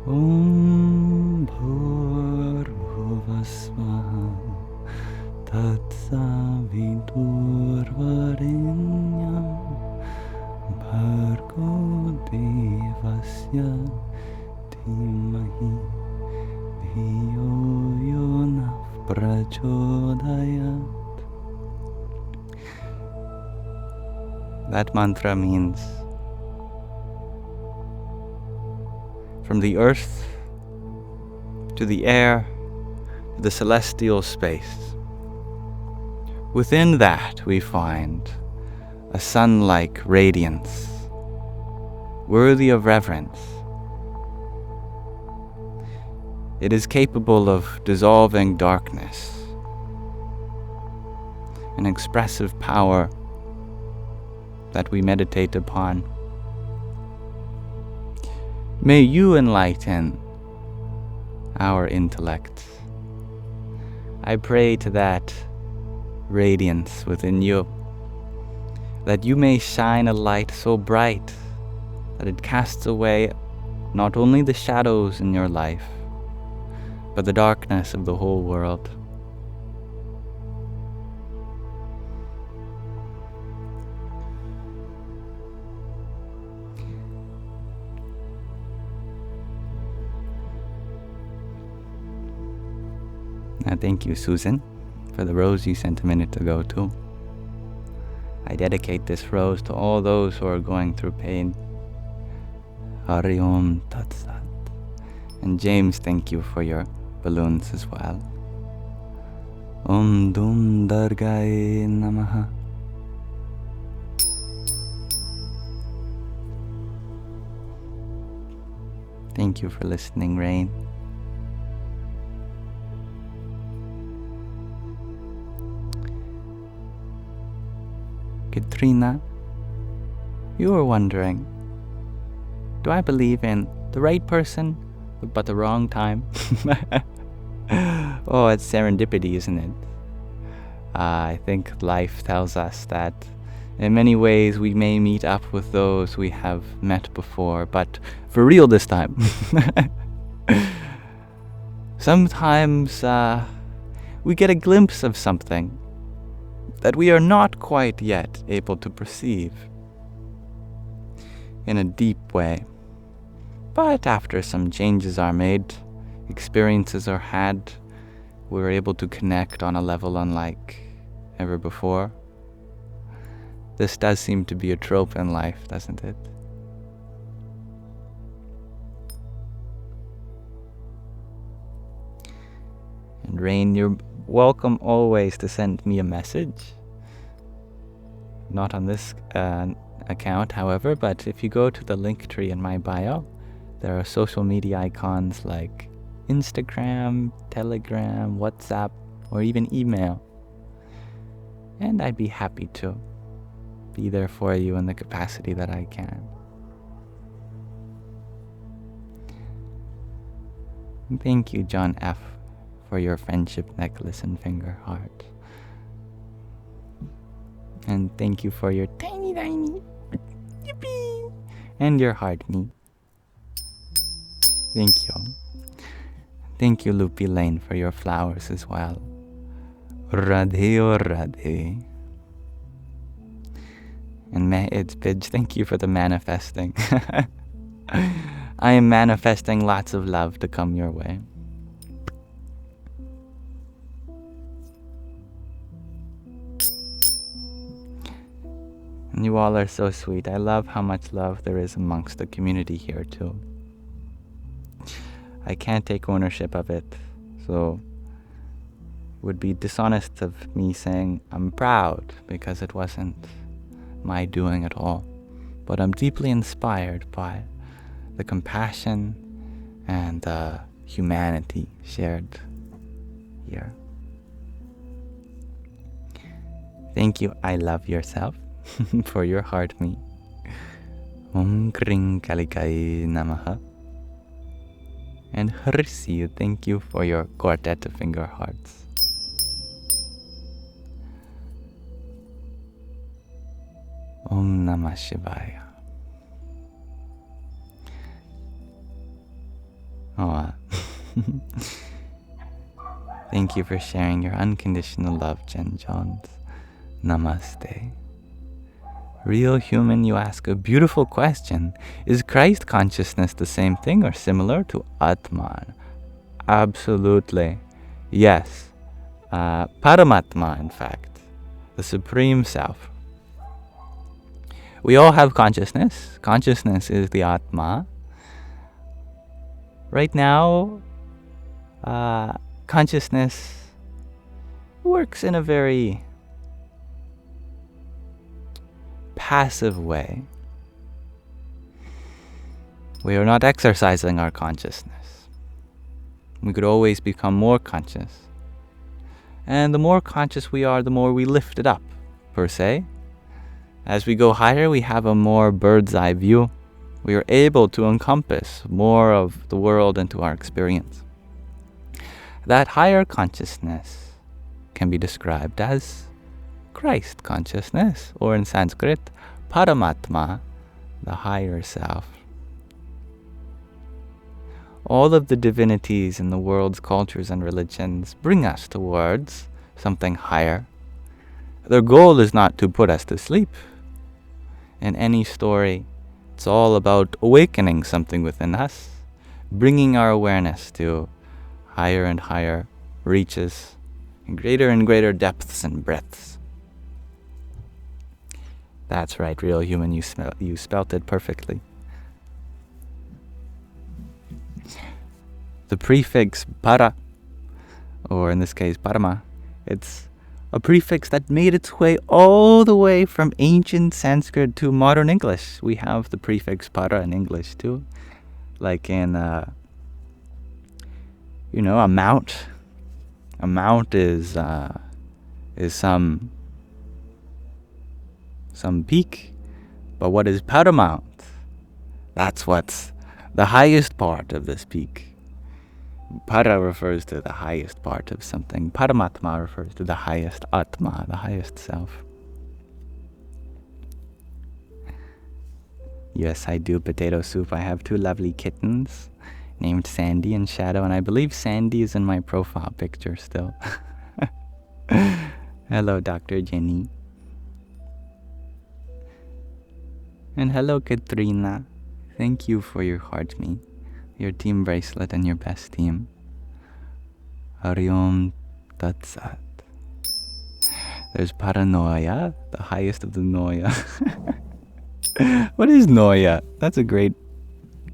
S1: Om Bhurbhuva Swaha Tatsaviturvarenyam Bhargo Devasya Dhimahi Dhiyo Yona Prachodayat. That mantra means from the earth to the air to the celestial space. Within that we find a sun-like radiance, worthy of reverence. It is capable of dissolving darkness, an expressive power that we meditate upon. May you enlighten our intellect. I pray to that radiance within you, that you may shine a light so bright that it casts away not only the shadows in your life, but the darkness of the whole world. Thank you, Susan, for the rose you sent a minute ago too. I dedicate this rose to all those who are going through pain. Hari Om Tat Sat. And James, thank you for your balloons as well. Om Dum Dargaye Namaha. Thank you for listening, Rain. Katrina, you were wondering, do I believe in the right person but the wrong time? Oh, it's serendipity, isn't it? I think life tells us that in many ways we may meet up with those we have met before, but for real this we we get a glimpse of something that we are not quite yet able to perceive in a deep way. But after some changes are made, experiences are had, we're able to connect on a level unlike ever before. This does seem to be a trope in life, doesn't it? And Rain, you're welcome always to send me a message. Not on this account, however, but if you go to the link tree in my bio, there are social media icons like Instagram, Telegram, WhatsApp, or even email. And I'd be happy to be there for you in the capacity that I can. Thank you, John F., for your friendship necklace and finger heart. And thank you for your tiny, yippee, and your heart me. Thank you. Thank you, Loopy Lane, for your flowers as well. Radhe or Radhe. And Mehid's Pidge, thank you for the manifesting. I am manifesting lots of love to come your way. And you all are so sweet. I love how much love there is amongst the community here too. I can't take ownership of it, so it would be dishonest of me saying I'm proud, because it wasn't my doing at all. But I'm deeply inspired by the compassion and the humanity shared here. Thank you, I love yourself, for your heart me. Om Kring Kalikai Namaha. And Harsi, thank you for your quartet of finger hearts. Om Namah Shivaya. Oh, thank you for sharing your unconditional love, Jen Jones. Namaste. Real human, you ask a beautiful question. Is Christ consciousness the same thing or similar to Atman? Absolutely. Yes. Paramatma, in fact. The Supreme Self. We all have consciousness. Consciousness is the Atma. Right now, consciousness works in a very passive way. We are not exercising our consciousness. We could always become more conscious. And the more conscious we are, the more we lift it up, per se. As we go higher, we have a more bird's eye view. We are able to encompass more of the world into our experience. That higher consciousness can be described as Christ consciousness, or in Sanskrit, Paramatma, the higher self. All of the divinities in the world's cultures and religions bring us towards something higher. Their goal is not to put us to sleep. In any story, it's all about awakening something within us, bringing our awareness to higher and higher reaches, and greater depths and breadths. That's right, real human, you spelt it perfectly. The prefix para, or in this case parama, it's a prefix that made its way all the way from ancient Sanskrit to modern English. We have the prefix para in English too, like in, a mount. A mount is some peak, but what is paramount? That's what's the highest part of this peak. Para refers to the highest part of something. Paramatma refers to the highest Atma, the highest self. Yes, I do potato soup. I have 2 lovely kittens named Sandy and Shadow, and I believe Sandy is in my profile picture still. Hello, Dr. Jenny. And hello, Katrina. Thank you for your heart me, your team bracelet, and your best team. Hariom Tatsat. There's paranoia, the highest of the noia. What is noia? That's a great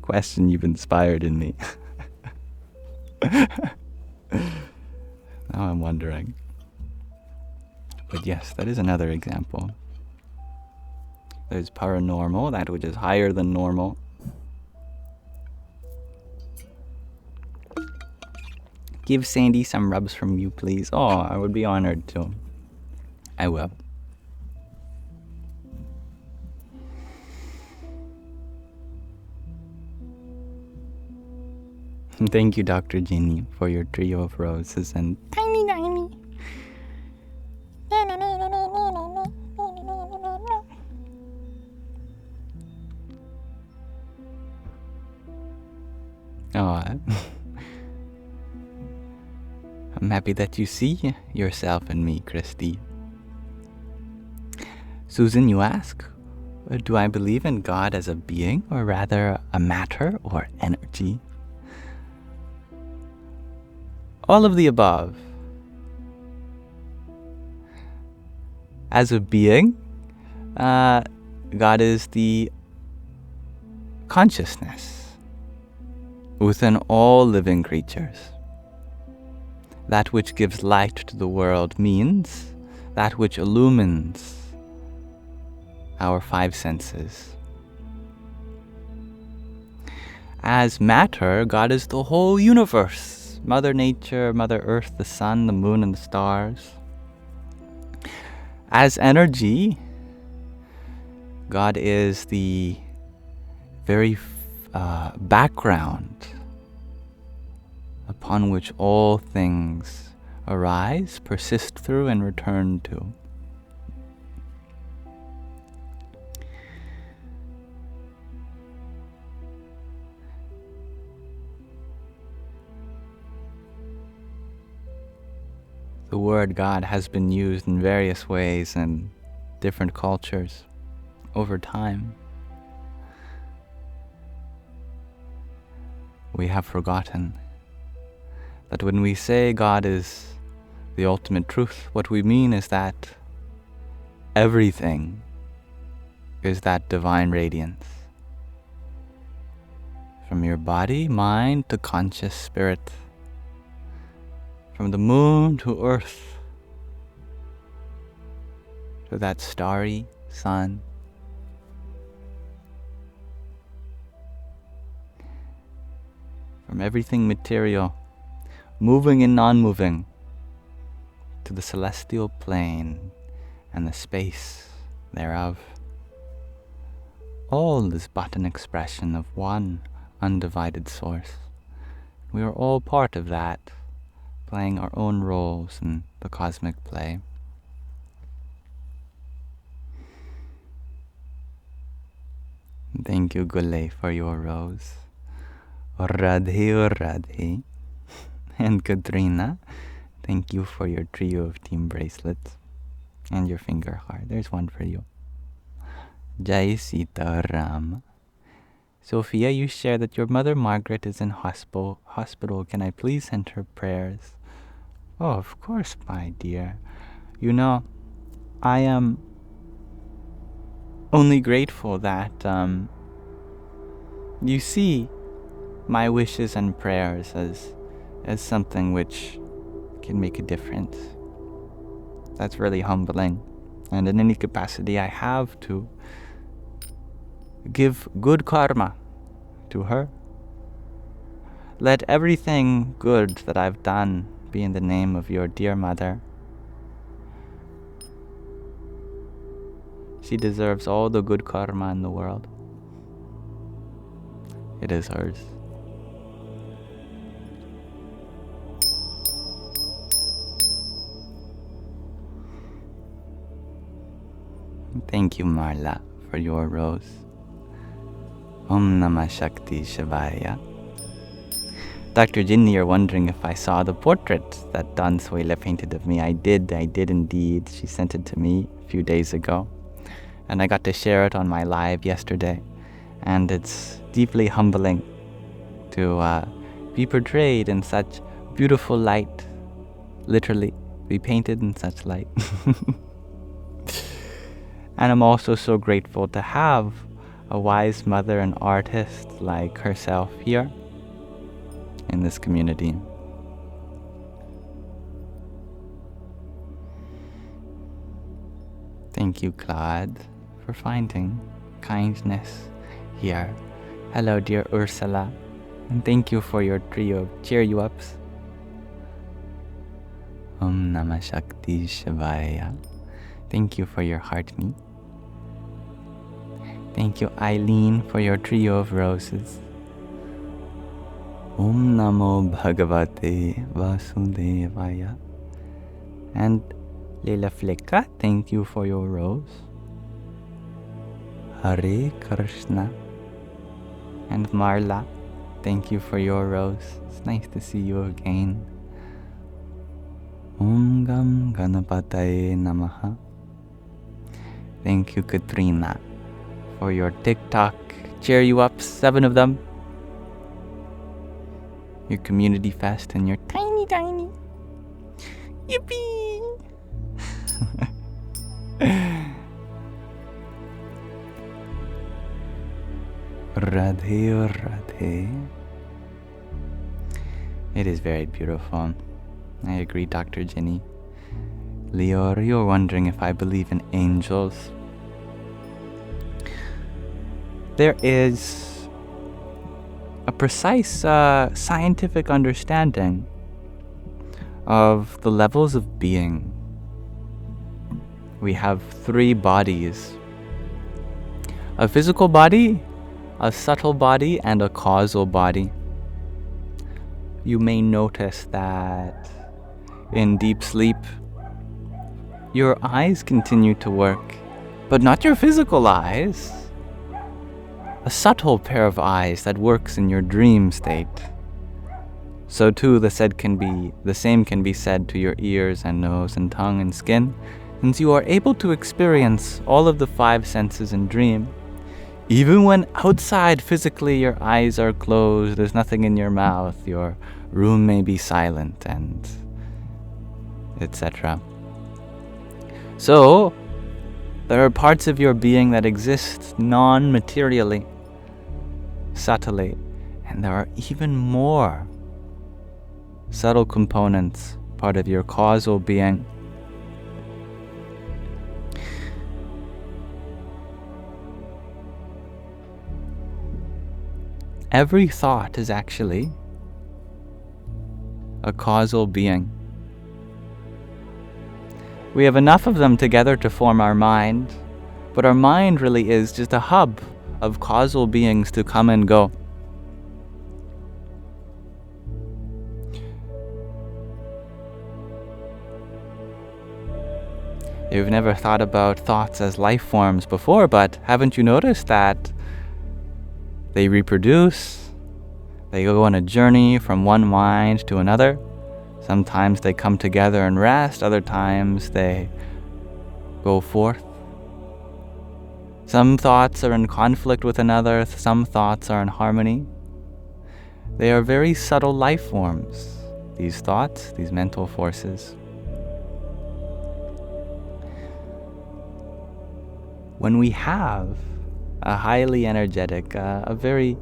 S1: question you've inspired in me. Now I'm wondering. But yes, that is another example. There's paranormal, that which is higher than normal. Give Sandy some rubs from you, please. Oh, I would be honored to. I will. Thank you, Dr. Ginny, for your trio of roses and tiny. Oh, I'm happy that you see yourself in me, Christy. Susan, you ask, do I believe in God as a being, or rather a matter or energy? All of the above. As a being, God is the consciousness within all living creatures. That which gives light to the world means that which illumines our five senses. As matter, God is the whole universe. Mother Nature, Mother Earth, the sun, the moon, and the stars. As energy, God is the very background upon which all things arise, persist through, and return to. The word God has been used in various ways in different cultures over time. We have forgotten that when we say God is the ultimate truth, what we mean is that everything is that divine radiance. From your body, mind to conscious spirit. From the moon to earth, to that starry sun. From everything material, moving and non-moving, to the celestial plane and the space thereof. All is but an expression of one undivided source. We are all part of that, playing our own roles in the cosmic play. Thank you, Gule, for your rose. Radhe. And Katrina, thank you for your trio of team bracelets and your finger heart. There's one for you. Jai Sita Ram. Sophia, you share that your mother Margaret is in hospital. Can I please send her prayers? Oh, of course, my dear. You know, I am only grateful that you see my wishes and prayers as something which can make a difference. That's really humbling. And in any capacity I have to give good karma to her. Let everything good that I've done be in the name of your dear mother. She deserves all the good karma in the world. It is hers. Thank you, Marla, for your rose. Om Namah Shakti Shivaya. Dr. Jinni, you're wondering if I saw the portrait that Don Suela painted of me. I did indeed. She sent it to me a few days ago. And I got to share it on my live yesterday. And it's deeply humbling to be portrayed in such beautiful light. Literally, be painted in such light. And I'm also so grateful to have a wise mother and artist like herself here in this community. Thank you, Claude, for finding kindness here. Hello, dear Ursula, and thank you for your trio of cheer-you-ups. Om Namah Shakti Shivaya. Thank you for your heart meet. Thank you, Eileen, for your trio of roses. Om Namo Bhagavate Vasudevaya. And Leila Fleka, thank you for your rose. Hare Krishna. And Marla, thank you for your rose. It's nice to see you again. Om Gam Ganapataye Namaha. Thank you, Katrina, for your TikTok cheer-you-ups, 7 of them. Your community fest and your tiny. Yippee! Radhe Radhe. It is very beautiful. I agree, Dr. Jenny. Leo, you're wondering if I believe in angels. There is a precise scientific understanding of the levels of being. We have 3 bodies: a physical body, a subtle body, and a causal body. You may notice that in deep sleep, your eyes continue to work, but not your physical eyes. A subtle pair of eyes that works in your dream state. So too the same can be said to your ears and nose and tongue and skin, since you are able to experience all of the 5 senses in dream. Even when outside physically your eyes are closed, there's nothing in your mouth, your room may be silent, and etc. So, there are parts of your being that exist non-materially, subtly, and there are even more subtle components, part of your causal being. Every thought is actually a causal being. We have enough of them together to form our mind, but our mind really is just a hub of causal beings to come and go. You've never thought about thoughts as life forms before, but haven't you noticed that they reproduce, they go on a journey from one mind to another? Sometimes they come together and rest, other times they go forth. Some thoughts are in conflict with another, some thoughts are in harmony. They are very subtle life forms, these thoughts, these mental forces. When we have a highly energetic, a very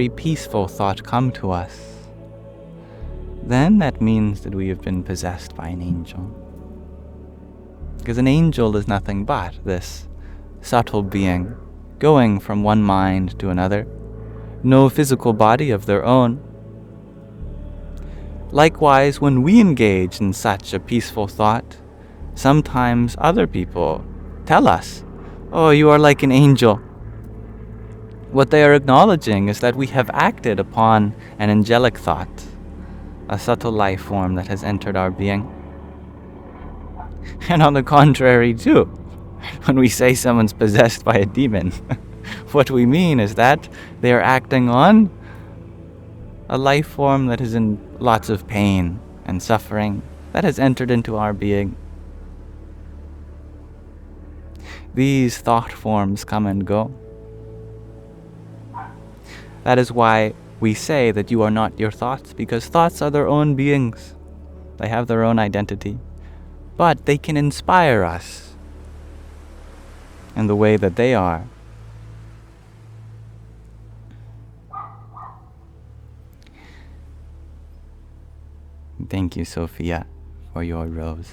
S1: peaceful thought come to us, then that means that we have been possessed by an angel. Because an angel is nothing but this subtle being going from one mind to another, no physical body of their own. Likewise, when we engage in such a peaceful thought, sometimes other people tell us, "Oh, you are like an angel." What they are acknowledging is that we have acted upon an angelic thought, a subtle life form that has entered our being. And on the contrary too, when we say someone's possessed by a demon, What we mean is that they are acting on a life form that is in lots of pain and suffering that has entered into our being. These thought forms come and go. That is why we say that you are not your thoughts, because thoughts are their own beings. They have their own identity. But they can inspire us in the way that they are. Thank you, Sophia, for your rose.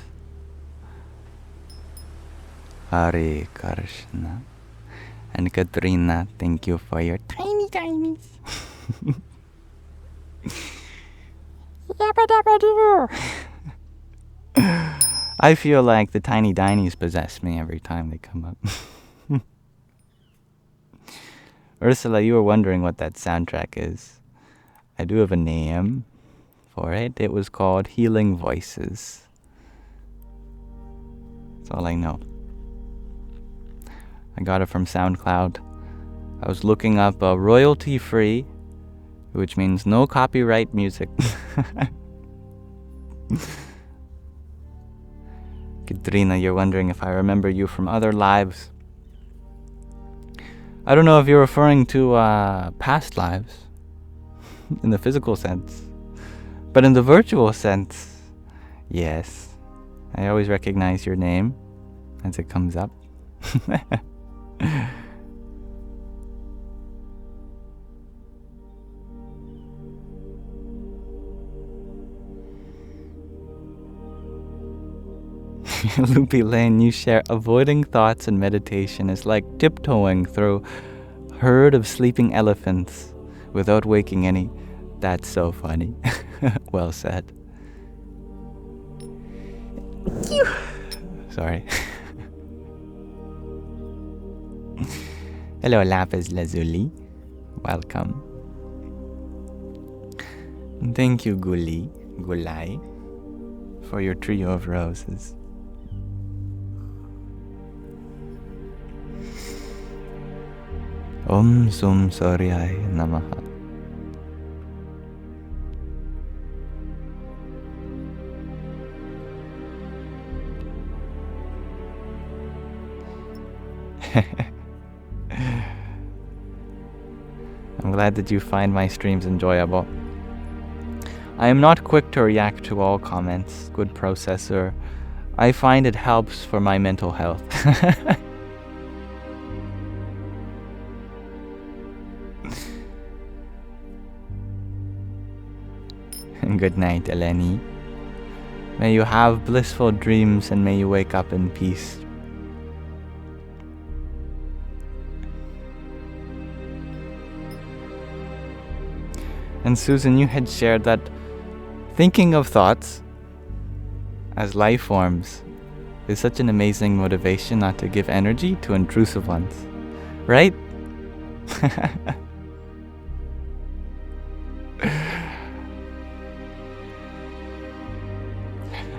S1: Hare Krishna. And Katrina, thank you for your tiny tinies. I feel like the tiny dinies possess me every time they come up. Ursula, you were wondering what that soundtrack is. I do have a name for it. It was called Healing Voices. That's all I know. I got it from SoundCloud. I was looking up royalty-free, which means no copyright music. Katrina, you're wondering if I remember you from other lives. I don't know if you're referring to past lives, in the physical sense. But in the virtual sense, yes. I always recognize your name as it comes up. Loopy Lane, you share avoiding thoughts and meditation is like tiptoeing through a herd of sleeping elephants without waking any. That's so funny. Well said. Sorry. Hello, Lapis Lazuli. Welcome. And thank you, Gulai, for your trio of roses. Om Sum Saryaya Namaha. I'm glad that you find my streams enjoyable. I am not quick to react to all comments. Good processor. I find it helps for my mental health. Good night, Eleni. May you have blissful dreams and may you wake up in peace. And Susan, you had shared that thinking of thoughts as life forms is such an amazing motivation not to give energy to intrusive ones, right?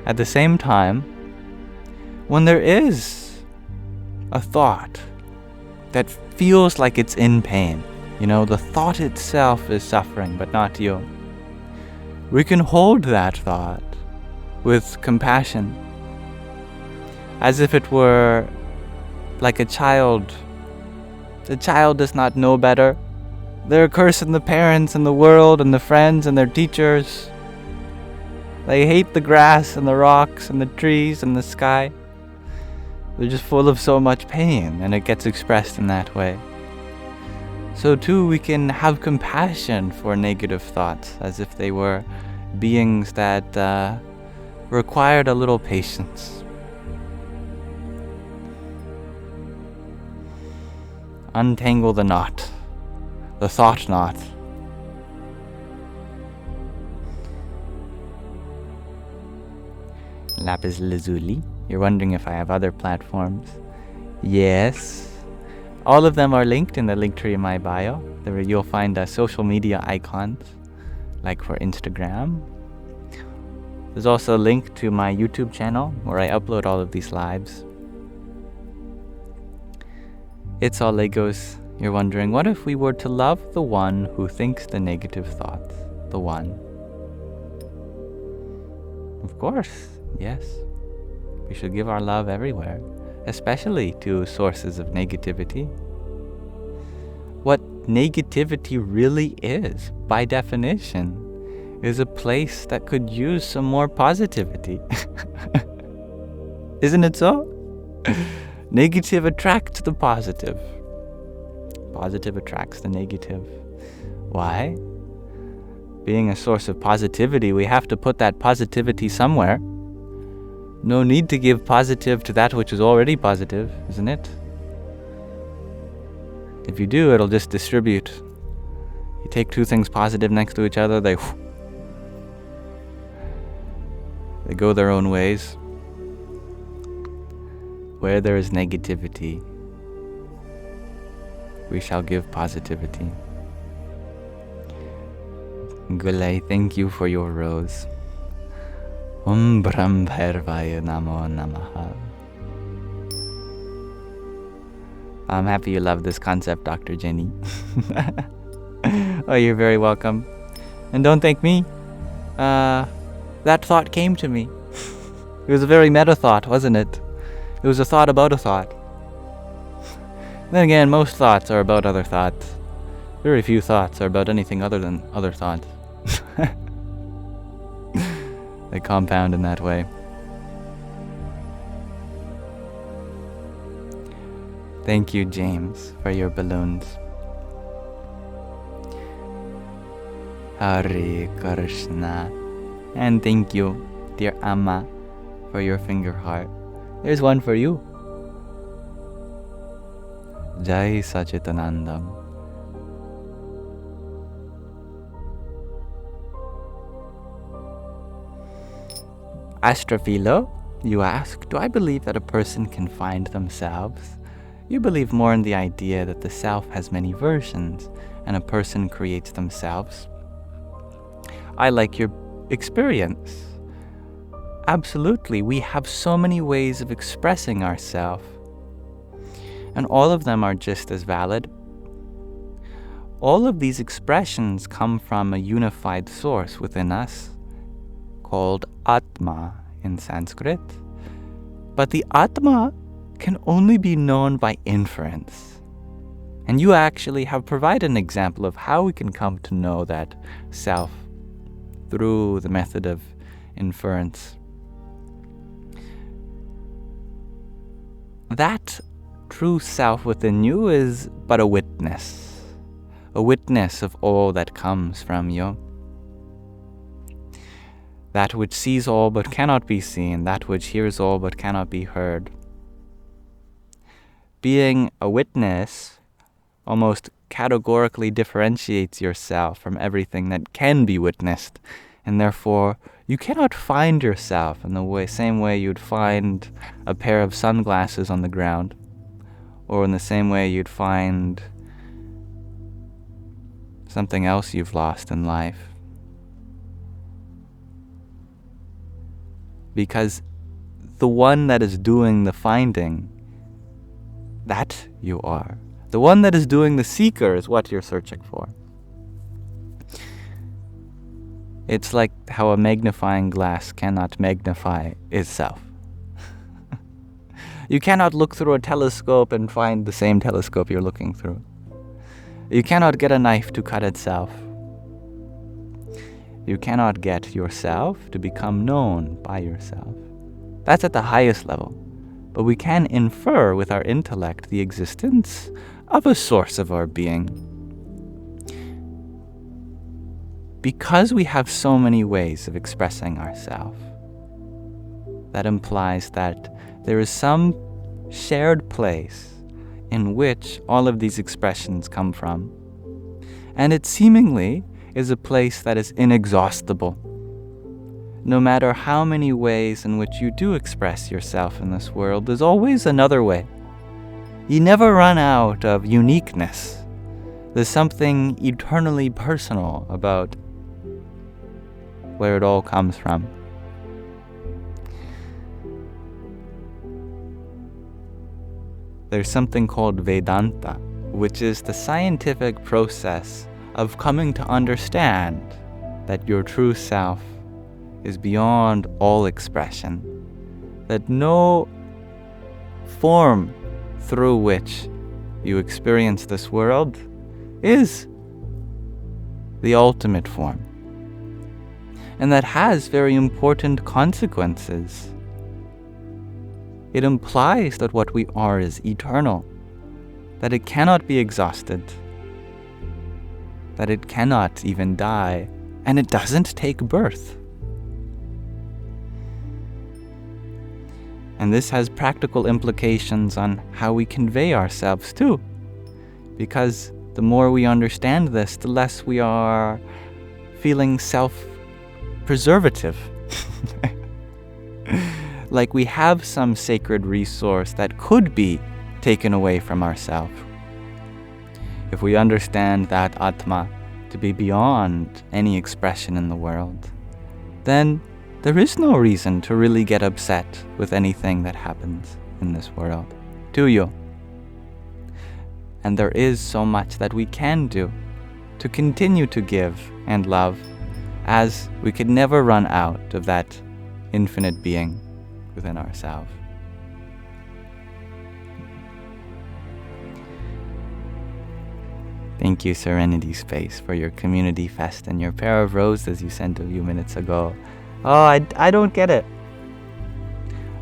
S1: At the same time, when there is a thought that feels like it's in pain, you know, the thought itself is suffering, but not you, we can hold that thought with compassion, as if it were like a child. The child does not know better. They're cursing the parents and the world and the friends and their teachers. They hate the grass and the rocks and the trees and the sky. They're just full of so much pain, and it gets expressed in that way. So too, we can have compassion for negative thoughts, as if they were beings that required a little patience. Untangle the knot, the thought knot. Lapis Lazuli, you're wondering if I have other platforms. Yes. All of them are linked in the link tree in my bio. There you'll find social media icons, like for Instagram. There's also a link to my YouTube channel, where I upload all of these lives. It's All Legos. You're wondering, what if we were to love the one who thinks the negative thoughts? The one. Of course, yes. We should give our love everywhere, especially to sources of negativity. What negativity really is, by definition, is a place that could use some more positivity. Isn't it so? Negative attracts the positive. Positive attracts the negative. Why? Being a source of positivity, we have to put that positivity somewhere. No need to give positive to that which is already positive, isn't it? If you do, it'll just distribute. You take two things positive next to each other, they go their own ways. Where there is negativity, we shall give positivity. Gulay, thank you for your rose. Brahm Bhairvaya Namo Namaha. I'm happy you love this concept, Dr. Jenny. Oh, you're very welcome. And don't thank me. That thought came to me. It was a very meta thought, wasn't it? It was a thought about a thought. Then again, most thoughts are about other thoughts. Very few thoughts are about anything other than other thoughts. They compound in that way. Thank you, James, for your balloons. Hare Krishna. And thank you, dear Amma, for your finger heart. There's one for you. Jai Sachitanandam. Astrophilo, you ask, do I believe that a person can find themselves? You believe more in the idea that the self has many versions, and a person creates themselves. I like your experience. Absolutely, we have so many ways of expressing ourselves, and all of them are just as valid. All of these expressions come from a unified source within us, called Atma in Sanskrit. But the Atma can only be known by inference. And you actually have provided an example of how we can come to know that self through the method of inference. That true self within you is but a witness of all that comes from you. That which sees all but cannot be seen, that which hears all but cannot be heard. Being a witness almost categorically differentiates yourself from everything that can be witnessed, and therefore you cannot find yourself in the same way you'd find a pair of sunglasses on the ground, or in the same way you'd find something else you've lost in life. Because the one that is doing the finding, that you are. The one that is doing the seeker is what you're searching for. It's like how a magnifying glass cannot magnify itself. You cannot look through a telescope and find the same telescope you're looking through. You cannot get a knife to cut itself. You cannot get yourself to become known by yourself. That's at the highest level. But we can infer with our intellect the existence of a source of our being. Because we have so many ways of expressing ourselves, that implies that there is some shared place in which all of these expressions come from. And it seemingly is a place that is inexhaustible. No matter how many ways in which you do express yourself in this world, there's always another way. You never run out of uniqueness. There's something eternally personal about where it all comes from. There's something called Vedanta, which is the scientific process of coming to understand that your true self is beyond all expression, that no form through which you experience this world is the ultimate form, and that has very important consequences. It implies that what we are is eternal, that it cannot be exhausted, that it cannot even die, and it doesn't take birth. And this has practical implications on how we convey ourselves too, because the more we understand this, the less we are feeling self-preservative. Like we have some sacred resource that could be taken away from ourselves. If we understand that Atman to be beyond any expression in the world, then there is no reason to really get upset with anything that happens in this world, do you? And there is so much that we can do to continue to give and love, as we could never run out of that infinite being within ourselves. Thank you, Serenity Space, for your community fest and your pair of roses you sent a few minutes ago. Oh, I don't get it.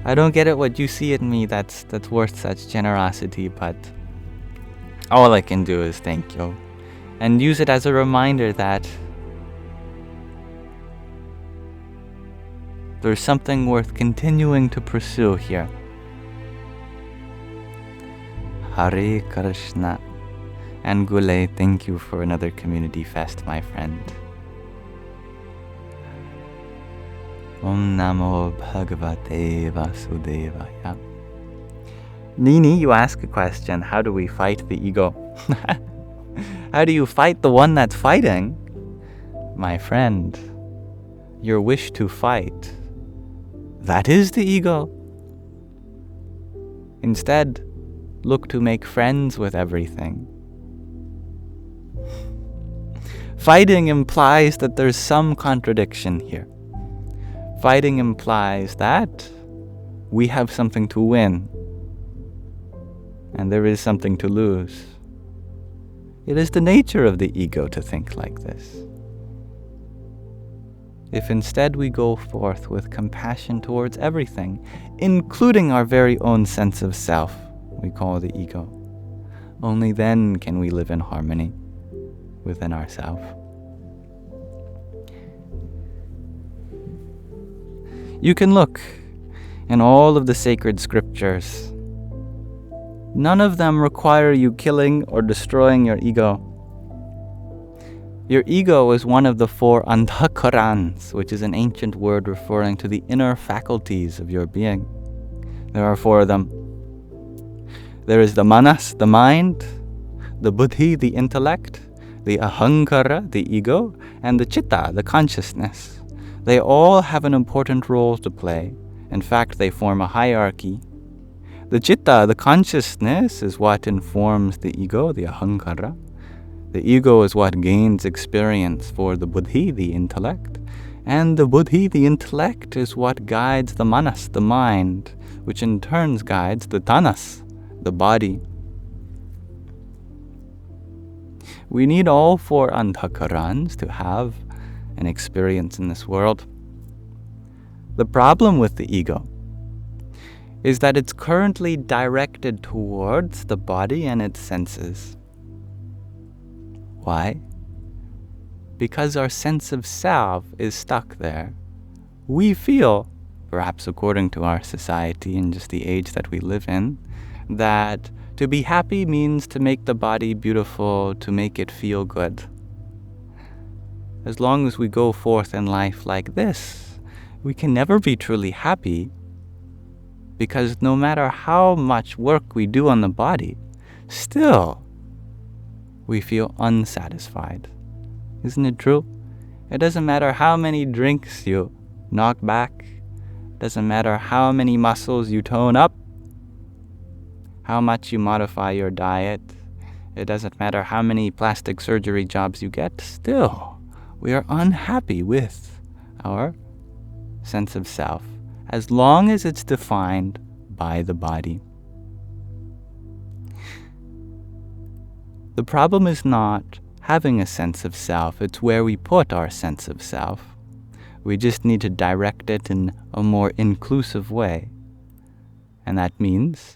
S1: I don't get it what you see in me that's worth such generosity, but all I can do is thank you and use it as a reminder that there's something worth continuing to pursue here. Hare Krishna. And Gule, thank you for another community fest, my friend. Om Namo Bhagavate Vasudevaya. Nini, you ask a question. How do we fight the ego? How do you fight the one that's fighting? My friend, your wish to fight, that is the ego. Instead, look to make friends with everything. Fighting implies that there's some contradiction here. Fighting implies that we have something to win, and there is something to lose. It is the nature of the ego to think like this. If instead we go forth with compassion towards everything, including our very own sense of self, we call the ego, only then can we live in harmony within ourselves. You can look in all of the sacred scriptures. None of them require you killing or destroying your ego. Your ego is one of the 4 anthakarans, which is an ancient word referring to the inner faculties of your being. There are 4 of them. There is the manas, the mind, the buddhi, the intellect, the ahankara, the ego, and the chitta, the consciousness. They all have an important role to play. In fact, they form a hierarchy. The chitta, the consciousness, is what informs the ego, the ahankara. The ego is what gains experience for the buddhi, the intellect. And the buddhi, the intellect, is what guides the manas, the mind, which in turn guides the tanas, the body. We need all 4 anthakarans to have an experience in this world. The problem with the ego is that it's currently directed towards the body and its senses. Why? Because our sense of self is stuck there. We feel, perhaps according to our society and just the age that we live in, that to be happy means to make the body beautiful, to make it feel good. As long as we go forth in life like this, we can never be truly happy, because no matter how much work we do on the body, still we feel unsatisfied. Isn't it true? It doesn't matter how many drinks you knock back, it doesn't matter how many muscles you tone up, how much you modify your diet, It doesn't matter how many plastic surgery jobs you get, still, we are unhappy with our sense of self, as long as it's defined by the body. The problem is not having a sense of self, it's where we put our sense of self. We just need to direct it in a more inclusive way. And that means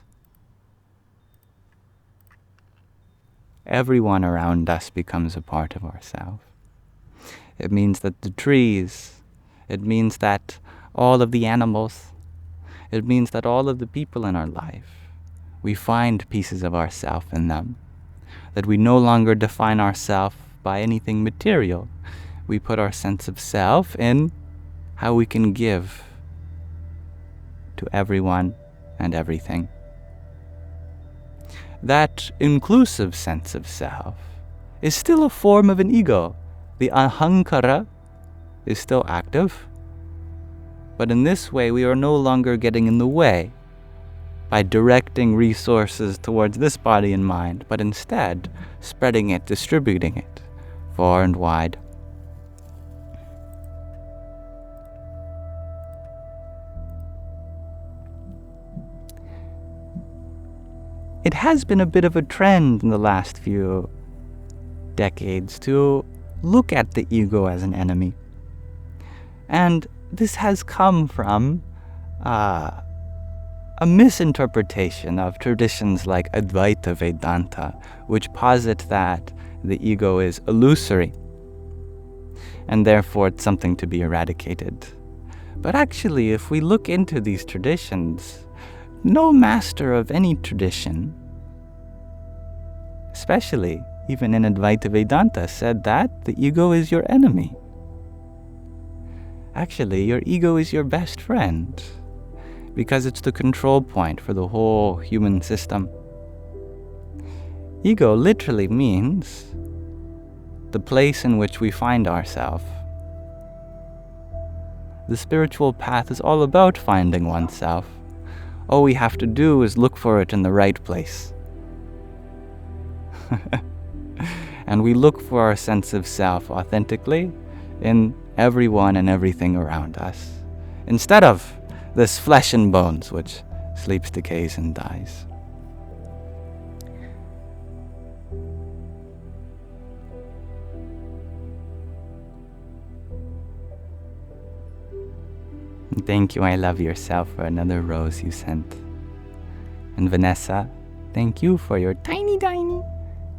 S1: everyone around us becomes a part of ourselves. It means that the trees, it means that all of the animals, it means that all of the people in our life, we find pieces of ourself in them. That we no longer define ourselves by anything material. We put our sense of self in how we can give to everyone and everything. That inclusive sense of self is still a form of an ego. The ahankara is still active, but in this way we are no longer getting in the way by directing resources towards this body and mind, but instead spreading it, distributing it far and wide. It has been a bit of a trend in the last few decades to look at the ego as an enemy. And this has come from a misinterpretation of traditions like Advaita Vedanta, which posit that the ego is illusory, and therefore it's something to be eradicated. But actually, if we look into these traditions, no master of any tradition, especially even in Advaita Vedanta, said that the ego is your enemy. Actually, your ego is your best friend, because it's the control point for the whole human system. Ego literally means the place in which we find ourselves. The spiritual path is all about finding oneself. All we have to do is look for it in the right place. And we look for our sense of self authentically in everyone and everything around us, instead of this flesh and bones which sleeps, decays, and dies. Thank you, I love yourself, for another rose you sent. And Vanessa, thank you for your tiny.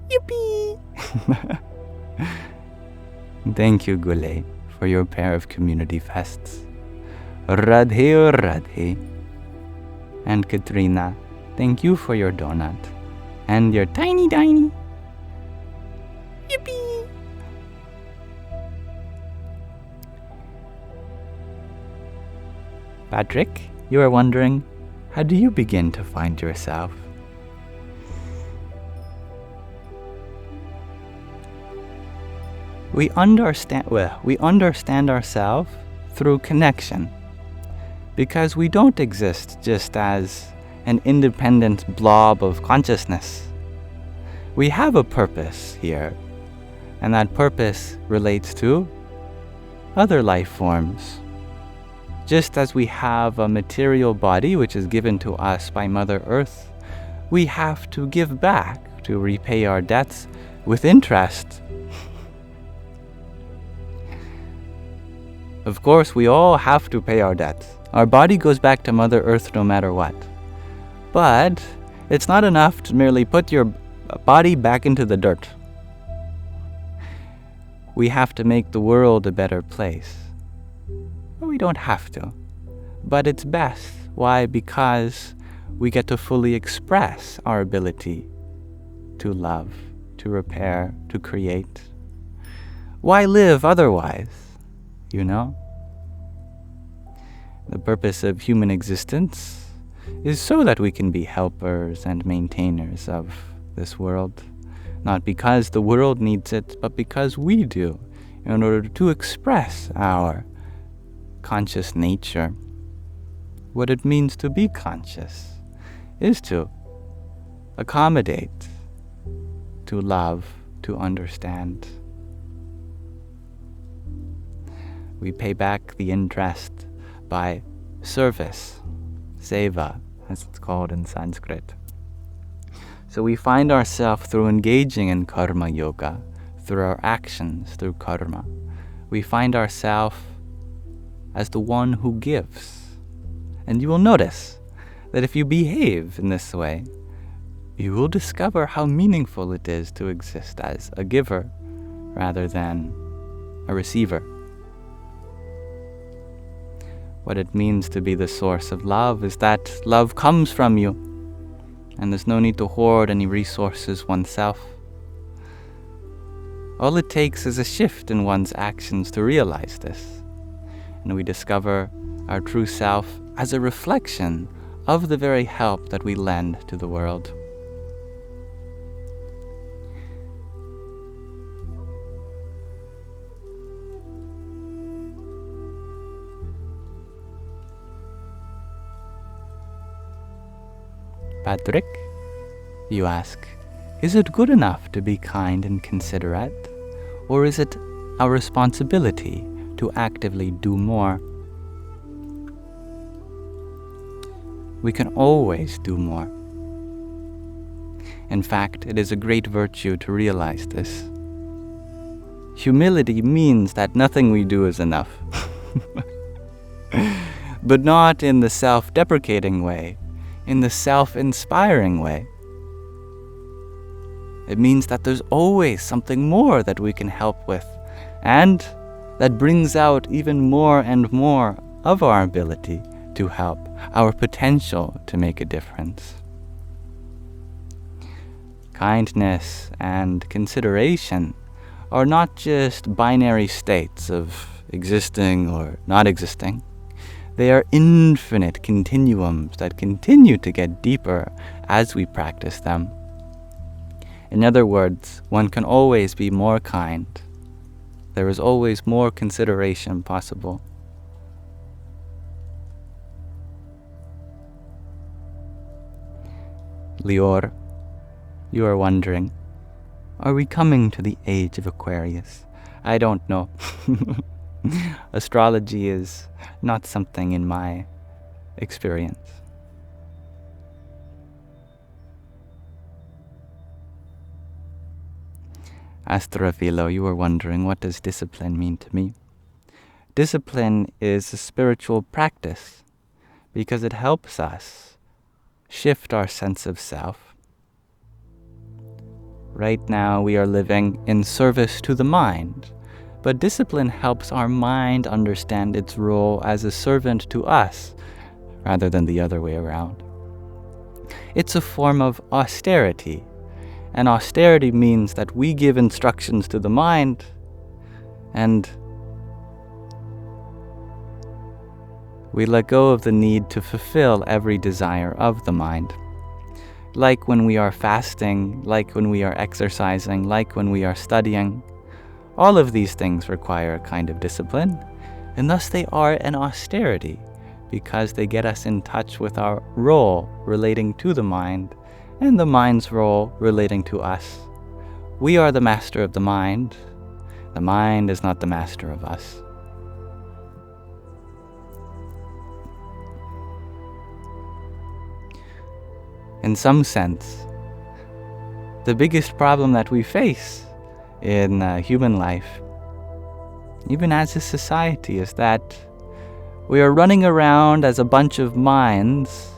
S1: Yippee! Thank you, Gule, for your pair of community fests. Radhe Radhe. And Katrina, thank you for your donut and your tiny. Yippee! Patrick, you are wondering, how do you begin to find yourself? We understand ourselves through connection, because we don't exist just as an independent blob of consciousness. We have a purpose here, and that purpose relates to other life forms. Just as we have a material body which is given to us by Mother Earth, we have to give back to repay our debts with interest. Of course, we all have to pay our debts. Our body goes back to Mother Earth no matter what. But it's not enough to merely put your body back into the dirt. We have to make the world a better place. We don't have to, but it's best. Why? Because we get to fully express our ability to love, to repair, to create. Why live otherwise? You know? The purpose of human existence is so that we can be helpers and maintainers of this world. Not because the world needs it, but because we do, in order to express our conscious nature. What it means to be conscious is to accommodate, to love, to understand. We pay back the interest by service, seva, as it's called in Sanskrit. So we find ourselves through engaging in karma yoga, through our actions, through karma. We find ourselves as the one who gives. And you will notice that if you behave in this way, you will discover how meaningful it is to exist as a giver rather than a receiver. What it means to be the source of love is that love comes from you, and there's no need to hoard any resources oneself. All it takes is a shift in one's actions to realize this, and we discover our true self as a reflection of the very help that we lend to the world. Patrick, you ask, is it good enough to be kind and considerate, or is it our responsibility to actively do more? We can always do more. In fact, it is a great virtue to realize this. Humility means that nothing we do is enough. But not in the self-deprecating way, in the self-inspiring way. It means that there's always something more that we can help with, and that brings out even more and more of our ability to help, our potential to make a difference. Kindness and consideration are not just binary states of existing or not existing. They are infinite continuums that continue to get deeper as we practice them. In other words, one can always be more kind. There is always more consideration possible. Lior, you are wondering, are we coming to the age of Aquarius? I don't know. Astrology is not something in my experience. Astrophilo, you are wondering, what does discipline mean to me? Discipline is a spiritual practice because it helps us shift our sense of self. Right now we are living in service to the mind, but discipline helps our mind understand its role as a servant to us, rather than the other way around. It's a form of austerity, and austerity means that we give instructions to the mind, and we let go of the need to fulfill every desire of the mind. Like when we are fasting, like when we are exercising, like when we are studying, all of these things require a kind of discipline, and thus they are an austerity, because they get us in touch with our role relating to the mind, and the mind's role relating to us. We are the master of the mind. The mind is not the master of us. In some sense, the biggest problem that we face in human life, even as a society, is that we are running around as a bunch of minds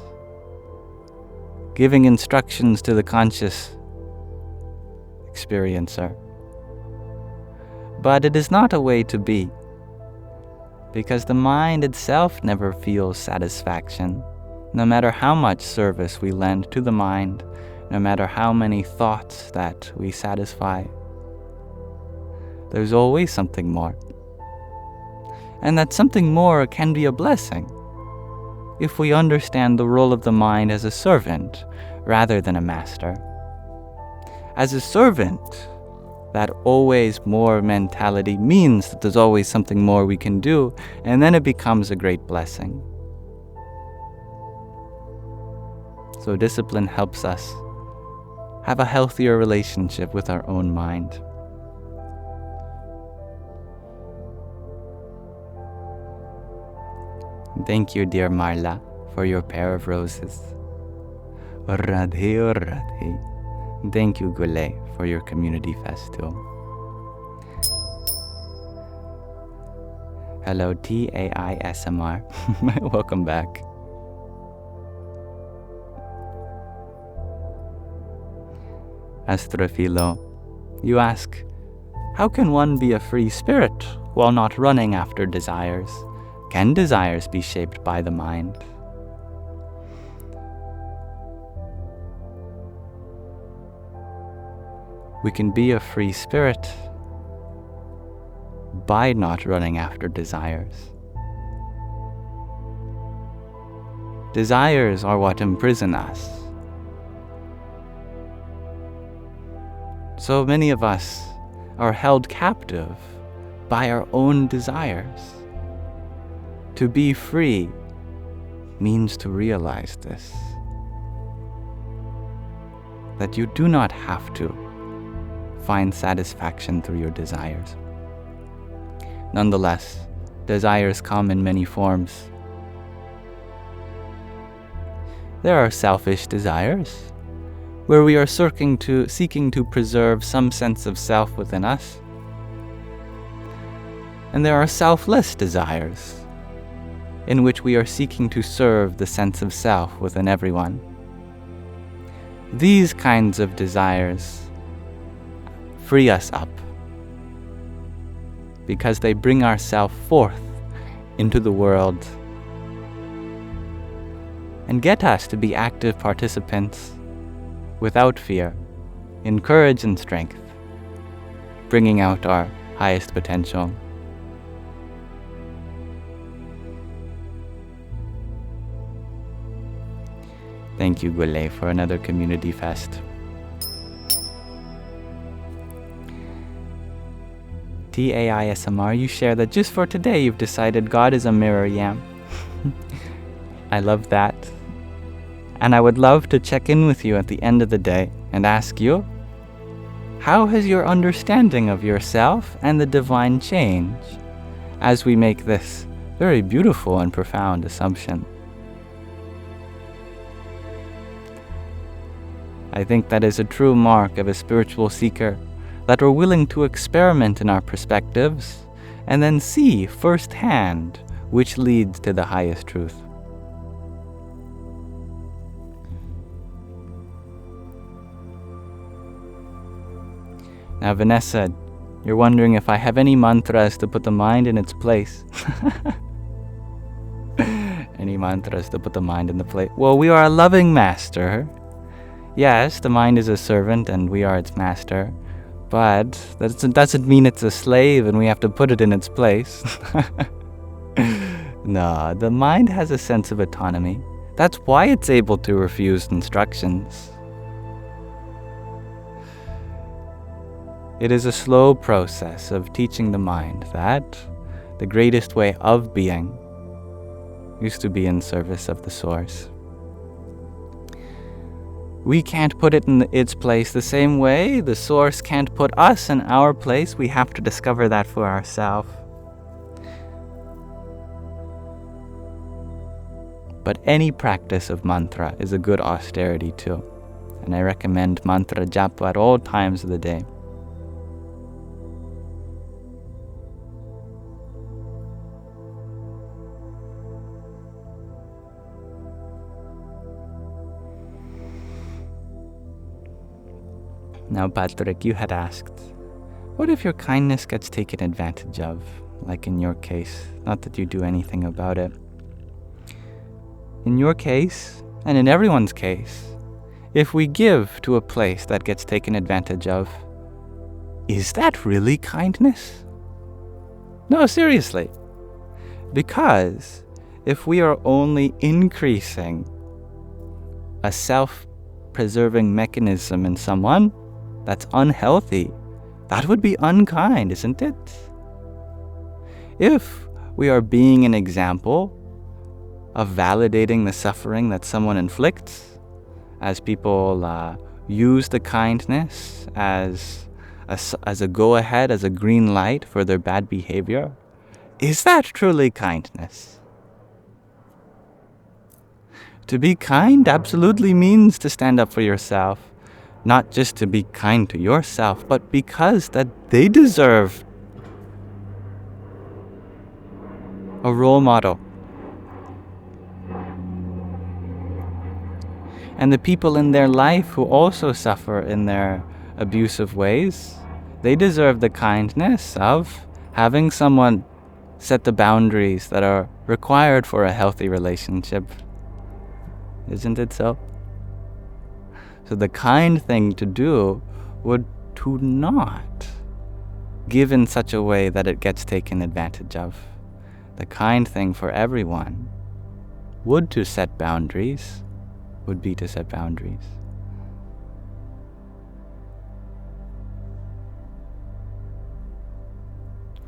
S1: giving instructions to the conscious experiencer. But it is not a way to be, because the mind itself never feels satisfaction, no matter how much service we lend to the mind, no matter how many thoughts that we satisfy. There's always something more. And that something more can be a blessing if we understand the role of the mind as a servant rather than a master. As a servant, that always more mentality means that there's always something more we can do, and then it becomes a great blessing. So discipline helps us have a healthier relationship with our own mind. Thank you, dear Marla, for your pair of roses. Radhe oh Radhe. Thank you, Gule, for your community festival. Hello, TAISMR. Welcome back. Astrophilo, you ask, how can one be a free spirit while not running after desires? Can desires be shaped by the mind? We can be a free spirit by not running after desires. Desires are what imprison us. So many of us are held captive by our own desires. To be free means to realize this, that you do not have to find satisfaction through your desires. Nonetheless, desires come in many forms. There are selfish desires, where we are seeking to preserve some sense of self within us. And there are selfless desires, in which we are seeking to serve the sense of self within everyone. These kinds of desires free us up, because they bring ourself forth into the world and get us to be active participants without fear, in courage and strength, bringing out our highest potential. Thank you, Gule, for another community fest. TAISMR, you share that just for today you've decided God is a mirror, Yam. I love that. And I would love to check in with you at the end of the day and ask you, how has your understanding of yourself and the divine changed as we make this very beautiful and profound assumption? I think that is a true mark of a spiritual seeker, that we're willing to experiment in our perspectives and then see firsthand which leads to the highest truth. Now, Vanessa, you're wondering if I have any mantras to put the mind in its place. Any mantras to put the mind in the place? Well, we are a loving master. Yes, the mind is a servant and we are its master. But that doesn't mean it's a slave and we have to put it in its place. No, the mind has a sense of autonomy. That's why it's able to refuse instructions. It is a slow process of teaching the mind that the greatest way of being is to be in service of the source. We can't put it in its place the same way the source can't put us in our place. We have to discover that for ourselves. But any practice of mantra is a good austerity too. And I recommend mantra japa at all times of the day. Now, Patrick, you had asked, what if your kindness gets taken advantage of, like in your case? Not that you do anything about it. In your case, and in everyone's case, if we give to a place that gets taken advantage of, is that really kindness? No, seriously. Because if we are only increasing a self-preserving mechanism in someone that's unhealthy, that would be unkind, isn't it? If we are being an example of validating the suffering that someone inflicts, as people use the kindness as a go-ahead, as a green light for their bad behavior, is that truly kindness? To be kind absolutely means to stand up for yourself, not just to be kind to yourself, but because that they deserve a role model. And the people in their life who also suffer in their abusive ways, they deserve the kindness of having someone set the boundaries that are required for a healthy relationship. Isn't it so? So the kind thing to do would to not give in such a way that it gets taken advantage of. The kind thing for everyone would to set boundaries, would be to set boundaries.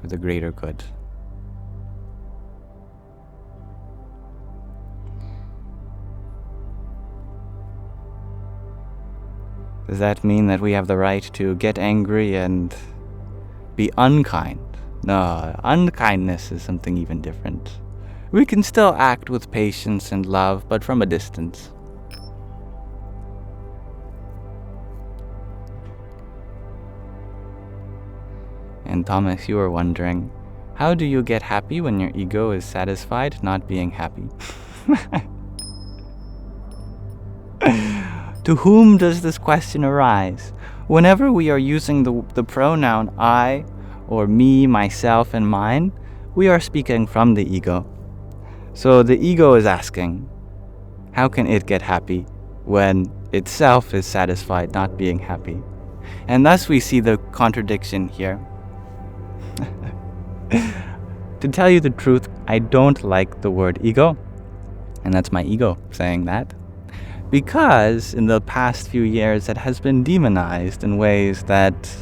S1: For the greater good. Does that mean that we have the right to get angry and be unkind? No, unkindness is something even different. We can still act with patience and love, but from a distance. And Thomas, you were wondering, how do you get happy when your ego is satisfied not being happy? To whom does this question arise? Whenever we are using the pronoun I, or me, myself, and mine, we are speaking from the ego. So the ego is asking, how can it get happy when itself is satisfied not being happy? And thus we see the contradiction here. To tell you the truth, I don't like the word ego, and that's my ego saying that, because in the past few years it has been demonized in ways that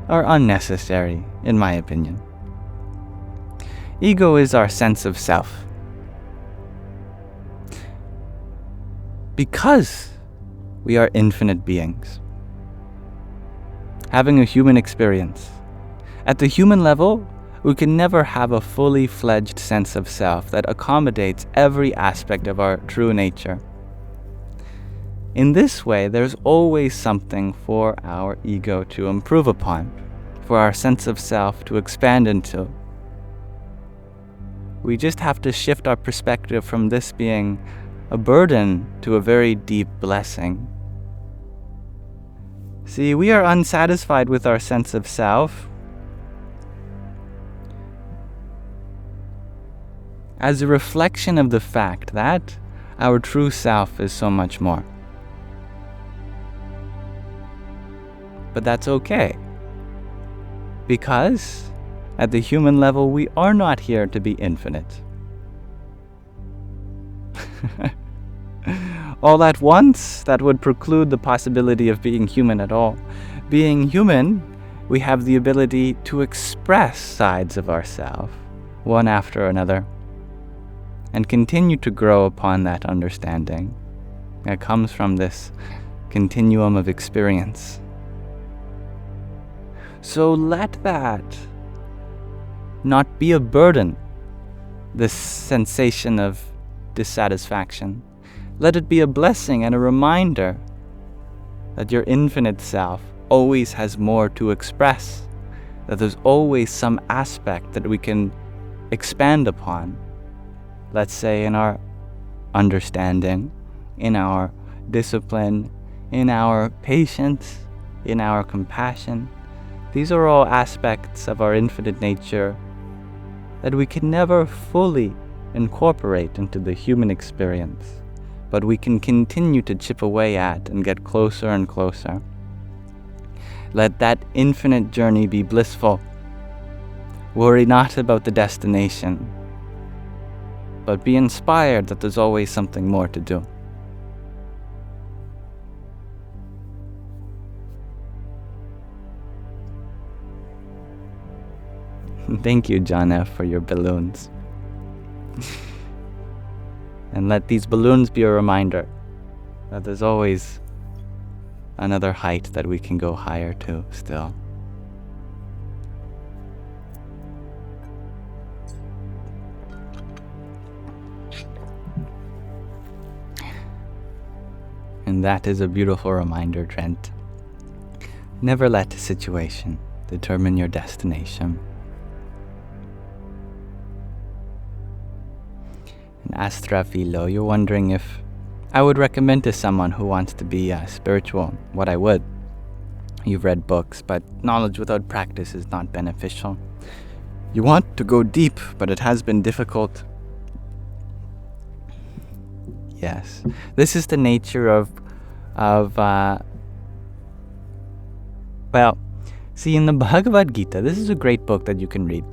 S1: are unnecessary, in my opinion. Ego is our sense of self. Because we are infinite beings, having a human experience. At the human level, we can never have a fully fledged sense of self that accommodates every aspect of our true nature. In this way, there's always something for our ego to improve upon, for our sense of self to expand into. We just have to shift our perspective from this being a burden to a very deep blessing. See, we are unsatisfied with our sense of self as a reflection of the fact that our true self is so much more. But that's okay, because at the human level we are not here to be infinite. All at once, that would preclude the possibility of being human at all. Being human, we have the ability to express sides of ourselves, one after another, and continue to grow upon that understanding that comes from this continuum of experience. So let that not be a burden, this sensation of dissatisfaction. Let it be a blessing and a reminder that your infinite self always has more to express, that there's always some aspect that we can expand upon. Let's say in our understanding, in our discipline, in our patience, in our compassion. These are all aspects of our infinite nature that we can never fully incorporate into the human experience, but we can continue to chip away at and get closer and closer. Let that infinite journey be blissful. Worry not about the destination, but be inspired that there's always something more to do. Thank you, John F., for your balloons. And let these balloons be a reminder that there's always another height that we can go higher to still. And that is a beautiful reminder, Trent. Never let a situation determine your destination. And Astra Filo, you're wondering if I would recommend to someone who wants to be spiritual what I would. You've read books, but knowledge without practice is not beneficial. You want to go deep, but it has been difficult. Yes, this is the nature of well, see, in the Bhagavad Gita, this is a great book that you can read.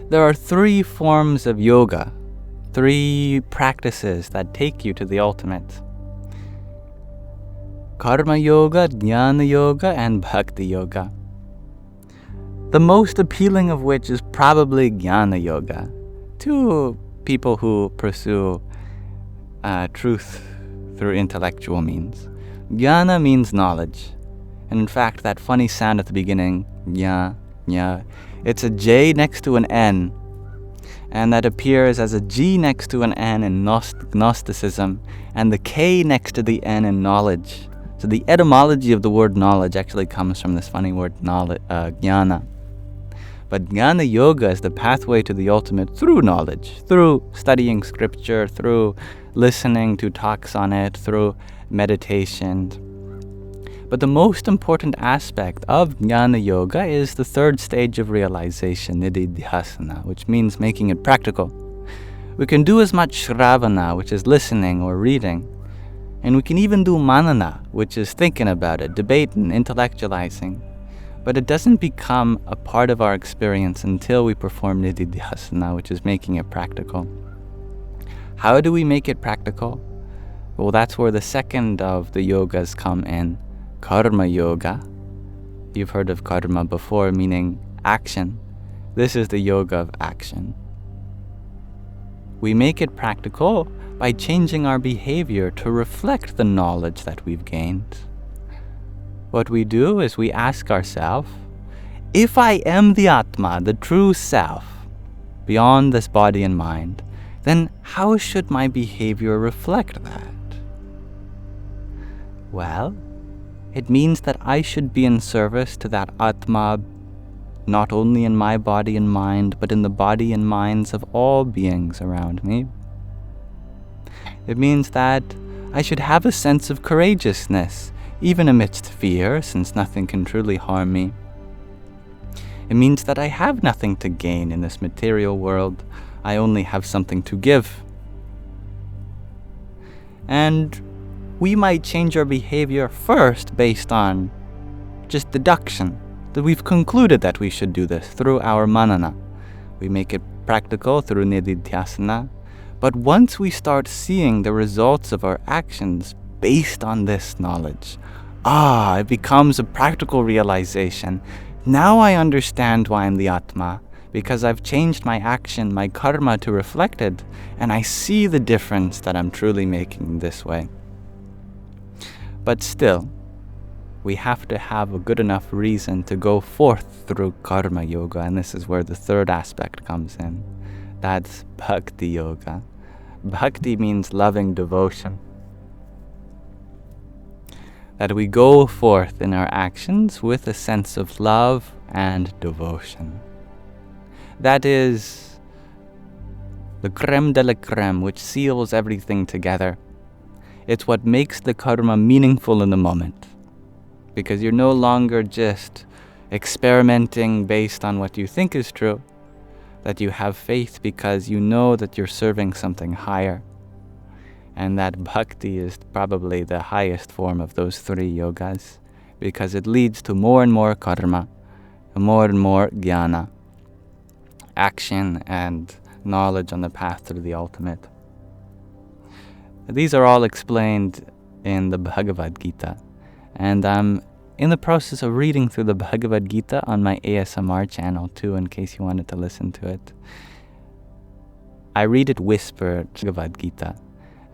S1: There are 3 forms of yoga, 3 practices that take you to the ultimate. Karma Yoga, Jnana Yoga, and Bhakti Yoga. The most appealing of which is probably Jnana Yoga, to people who pursue truth through intellectual means. Jnana means knowledge. And in fact, that funny sound at the beginning, nya, nya, it's a J next to an N. And that appears as a G next to an N in Gnosticism, and the K next to the N in knowledge. So the etymology of the word knowledge actually comes from this funny word jnana. But Jnana Yoga is the pathway to the ultimate through knowledge, through studying scripture, through listening to talks on it, through meditation. But the most important aspect of Jnana Yoga is the 3rd stage of realization, nididhyasana, which means making it practical. We can do as much shravana, which is listening or reading, and we can even do manana, which is thinking about it, debating, intellectualizing. But it doesn't become a part of our experience until we perform nididhyasana, which is making it practical. How do we make it practical? Well, that's where the 2nd of the yogas come in, Karma Yoga. You've heard of karma before, meaning action. This is the yoga of action. We make it practical by changing our behavior to reflect the knowledge that we've gained. What we do is we ask ourselves, if I am the Atma, the true self, beyond this body and mind, then how should my behavior reflect that? Well, it means that I should be in service to that Atma, not only in my body and mind, but in the body and minds of all beings around me. It means that I should have a sense of courageousness, even amidst fear, since nothing can truly harm me. It means that I have nothing to gain in this material world. I only have something to give. And we might change our behavior first based on just deduction, that we've concluded that we should do this through our manana. We make it practical through nididhyasana. But once we start seeing the results of our actions based on this knowledge, it becomes a practical realization. Now I understand why I'm the Atma, because I've changed my action, my karma to reflect it, and I see the difference that I'm truly making this way. But still, we have to have a good enough reason to go forth through Karma Yoga, and this is where the 3rd aspect comes in. That's Bhakti Yoga. Bhakti means loving devotion. That we go forth in our actions with a sense of love and devotion. That is the creme de la creme, which seals everything together. It's what makes the karma meaningful in the moment. Because you're no longer just experimenting based on what you think is true, that you have faith because you know that you're serving something higher. And that bhakti is probably the highest form of those 3 yogas, because it leads to more and more karma, more and more jnana, action and knowledge on the path to the ultimate. These are all explained in the Bhagavad Gita, and I'm in the process of reading through the Bhagavad Gita on my ASMR channel too, in case you wanted to listen to it. I read it whispered, Bhagavad Gita,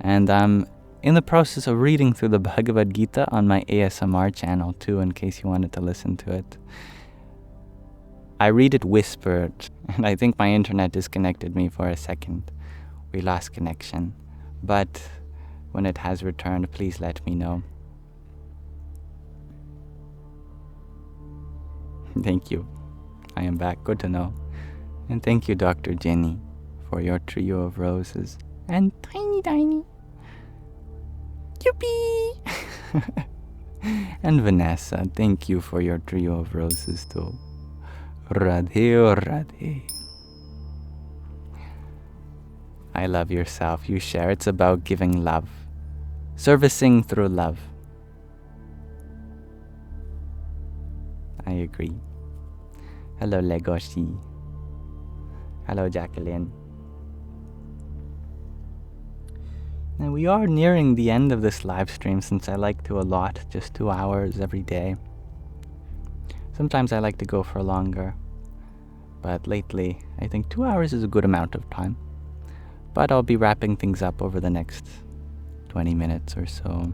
S1: and I'm in the process of reading through the Bhagavad Gita on my ASMR channel too, in case you wanted to listen to it. I read it whispered, and I think my internet disconnected me for a second. We lost connection. But when it has returned, please let me know. Thank you. I am back. Good to know. And thank you, Dr. Jenny, for your trio of roses. And tiny. Yuppie! And Vanessa, thank you for your trio of roses too. Radhe Radhe. I love yourself, you share. It's about giving love. Servicing through love. I agree. Hello, Legoshi. Hello, Jacqueline. Now, we are nearing the end of this live stream, since I like to allot just 2 hours every day. Sometimes I like to go for longer, but lately I think 2 hours is a good amount of time. But I'll be wrapping things up over the next 20 minutes or so.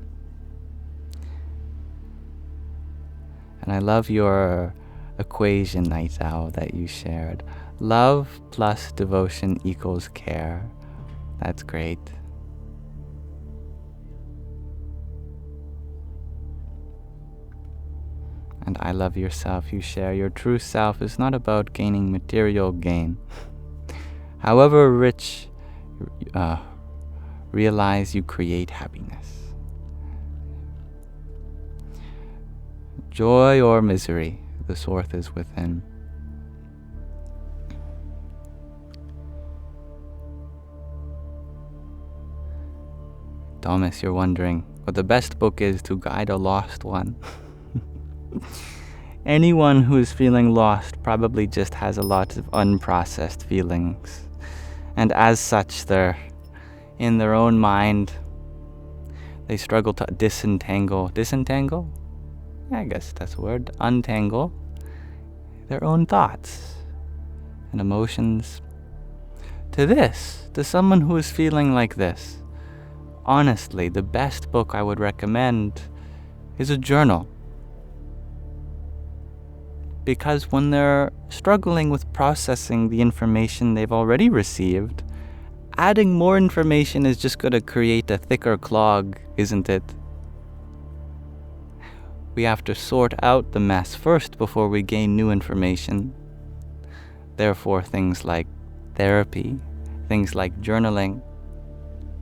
S1: And I love your equation, Night Owl, that you shared. Love plus devotion equals care. That's great. And I love yourself, you share. Your true self is not about gaining material gain. However rich, realize you create happiness. Joy or misery, the source is within. Thomas, you're wondering what the best book is to guide a lost one. Anyone who is feeling lost probably just has a lot of unprocessed feelings. And as such, they're in their own mind. They struggle to disentangle? Yeah, I guess that's a word. Untangle their own thoughts and emotions. To someone who is feeling like this, honestly, the best book I would recommend is a journal. Because when they're struggling with processing the information they've already received, adding more information is just going to create a thicker clog, isn't it? We have to sort out the mess first before we gain new information. Therefore, things like therapy, things like journaling,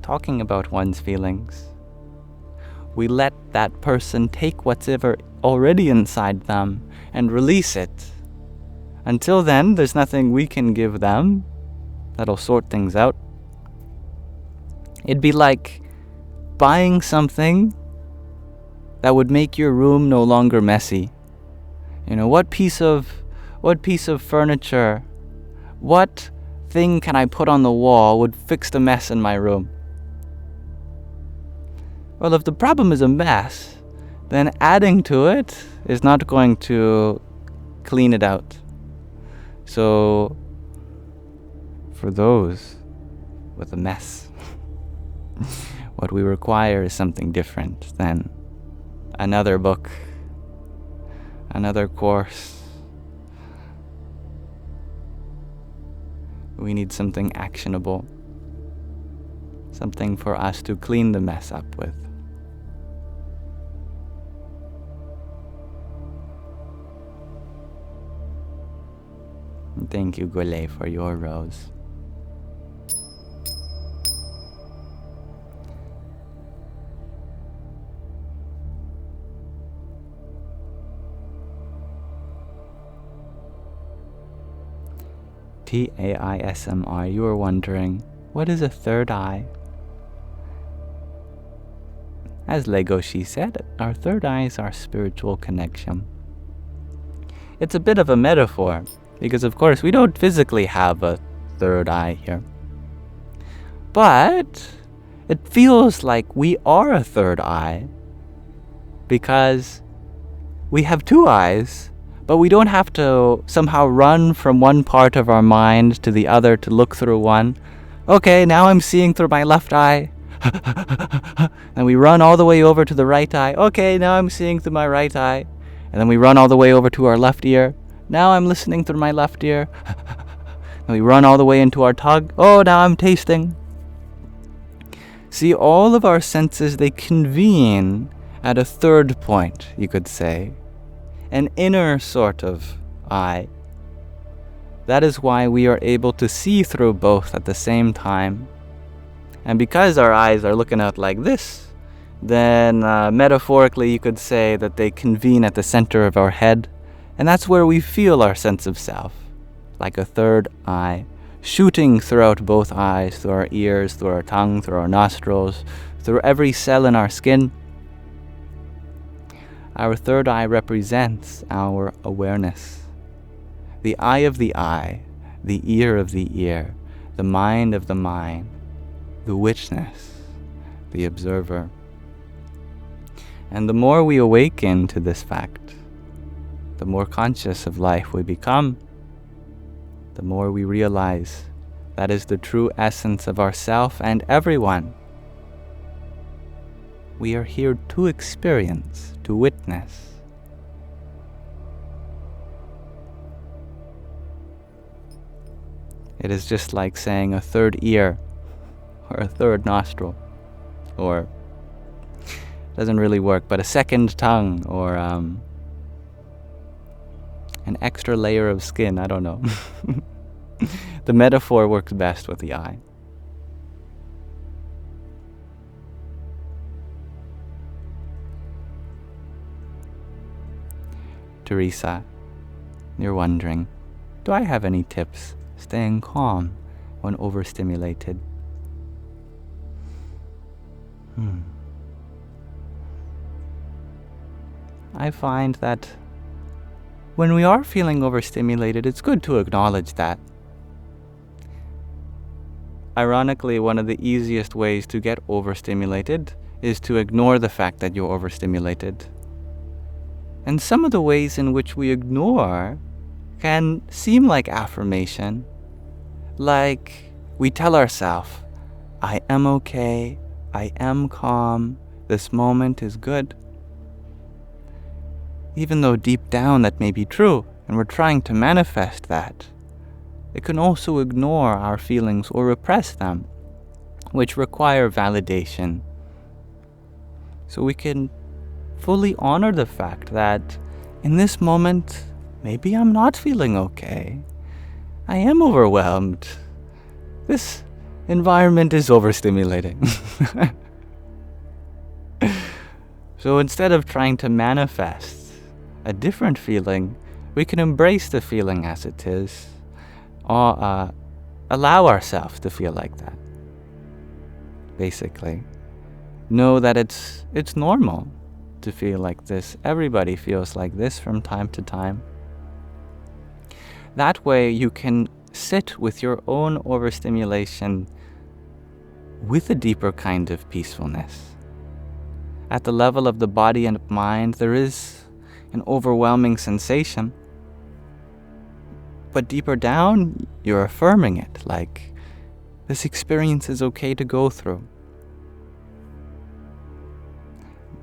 S1: talking about one's feelings. We let that person take what's ever already inside them and release it. Until then, there's nothing we can give them that'll sort things out. It'd be like buying something that would make your room no longer messy. You know, what piece of furniture, what thing can I put on the wall would fix the mess in my room? Well, if the problem is a mess, then adding to it is not going to clean it out. So, for those with a mess, what we require is something different than another book, another course. We need something actionable, something for us to clean the mess up with. Thank you, Gole, for your rose. TAISMR, you are wondering, what is a third eye? As Legoshi said, our third eye is our spiritual connection. It's a bit of a metaphor, because of course we don't physically have a third eye here. But it feels like we are a third eye, because we have two eyes, but we don't have to somehow run from one part of our mind to the other to look through one. Okay, now I'm seeing through my left eye. And we run all the way over to the right eye. Okay, now I'm seeing through my right eye. And then we run all the way over to our left ear. Now I'm listening through my left ear. And we run all the way into our tongue. Oh, now I'm tasting. See, all of our senses, they convene at a third point, you could say. An inner sort of eye. That is why we are able to see through both at the same time. And because our eyes are looking out like this, then metaphorically you could say that they convene at the center of our head. And that's where we feel our sense of self, like a third eye, shooting throughout both eyes, through our ears, through our tongue, through our nostrils, through every cell in our skin. Our third eye represents our awareness. The eye of the eye, the ear of the ear, the mind of the mind, the witness, the observer. And the more we awaken to this fact, the more conscious of life we become, the more we realize that is the true essence of ourself and everyone. We are here to experience, to witness. It is just like saying a third ear or a third nostril, or doesn't really work, but a second tongue, or an extra layer of skin. I don't know. The metaphor works best with the eye. Teresa, you're wondering, do I have any tips staying calm when overstimulated? I find that when we are feeling overstimulated, it's good to acknowledge that. Ironically, one of the easiest ways to get overstimulated is to ignore the fact that you're overstimulated. And some of the ways in which we ignore can seem like affirmation. Like we tell ourselves, I am okay, I am calm, this moment is good. Even though deep down that may be true, and we're trying to manifest that, it can also ignore our feelings or repress them, which require validation. So we can fully honor the fact that in this moment, maybe I'm not feeling okay. I am overwhelmed. This environment is overstimulating. So instead of trying to manifest a different feeling, we can embrace the feeling as it is, or allow ourselves to feel like that. Basically, know that it's normal to feel like this. Everybody feels like this from time to time. That way you can sit with your own overstimulation with a deeper kind of peacefulness. At the level of the body and mind, there is an overwhelming sensation. But deeper down, you're affirming it, like, this experience is okay to go through.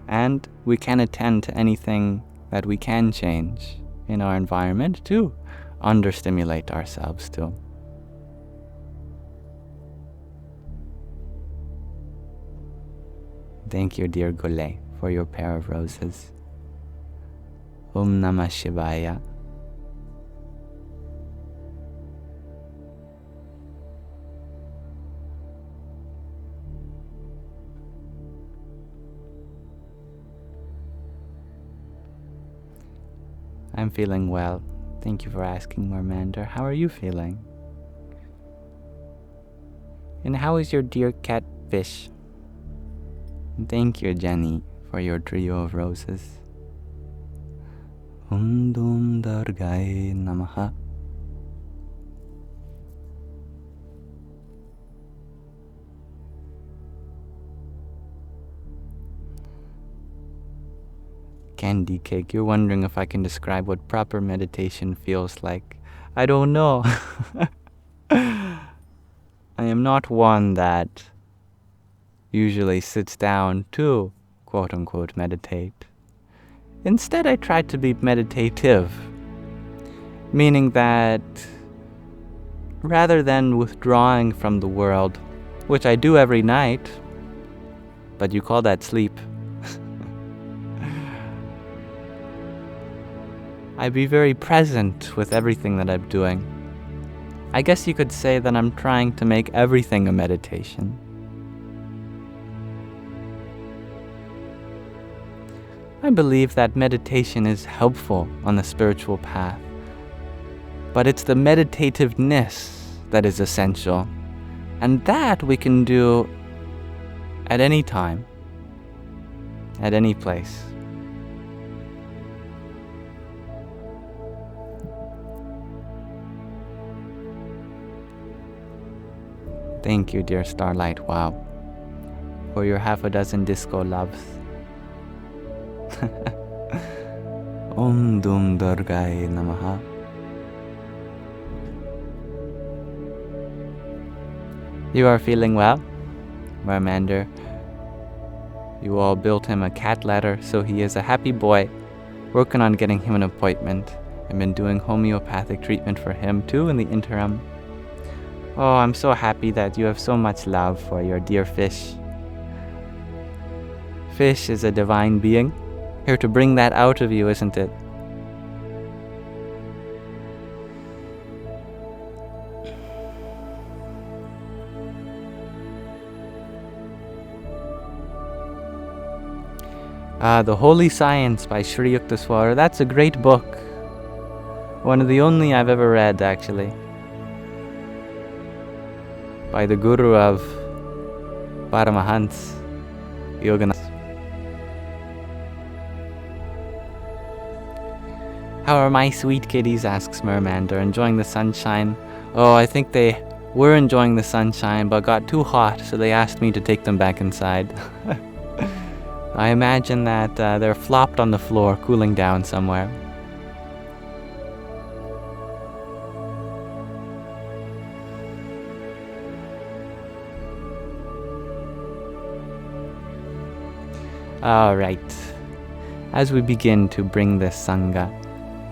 S1: And we can attend to anything that we can change in our environment to understimulate ourselves too. Thank you, dear Gule, for your pair of roses. Om Namah Shivaya. I'm feeling well. Thank you for asking, Marmander. How are you feeling? And how is your dear cat Fish? And thank you, Jenny, for your trio of roses. Dum Dargai Namaha. Candy Cake, you're wondering if I can describe what proper meditation feels like. I don't know. I am not one that usually sits down to quote-unquote meditate. Instead, I try to be meditative, meaning that rather than withdrawing from the world, which I do every night, but you call that sleep, I be very present with everything that I'm doing. I guess you could say that I'm trying to make everything a meditation. I believe that meditation is helpful on the spiritual path, but it's the meditativeness that is essential, and that we can do at any time, at any place. Thank you, dear Starlight, wow, for your 6 disco loves. Om Dum Durgaye Namaha. You are feeling well, Mermander? You all built him a cat ladder, so he is a happy boy. Working on getting him an appointment. I've been doing homeopathic treatment for him too in the interim. Oh, I'm so happy that you have so much love for your dear fish. Fish is a divine being, here to bring that out of you, isn't it? The Holy Science by Sri Yukteswara. That's a great book. One of the only I've ever read, actually. By the Guru of Paramahans, Yoganath. How are my sweet kitties, asks Mermander, enjoying the sunshine? Oh, I think they were enjoying the sunshine, but got too hot, so they asked me to take them back inside. I imagine that they're flopped on the floor, cooling down somewhere. Alright, as we begin to bring this Sangha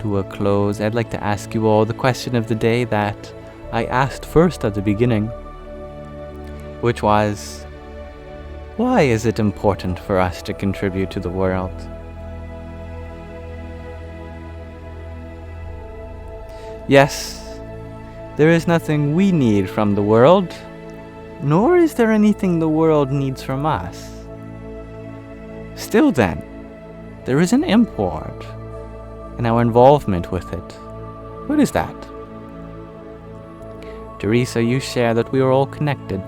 S1: to a close, I'd like to ask you all the question of the day that I asked first at the beginning, which was, why is it important for us to contribute to the world? Yes, there is nothing we need from the world, nor is there anything the world needs from us. Still then, there is an import in our involvement with it. What is that? Teresa, you share that we are all connected.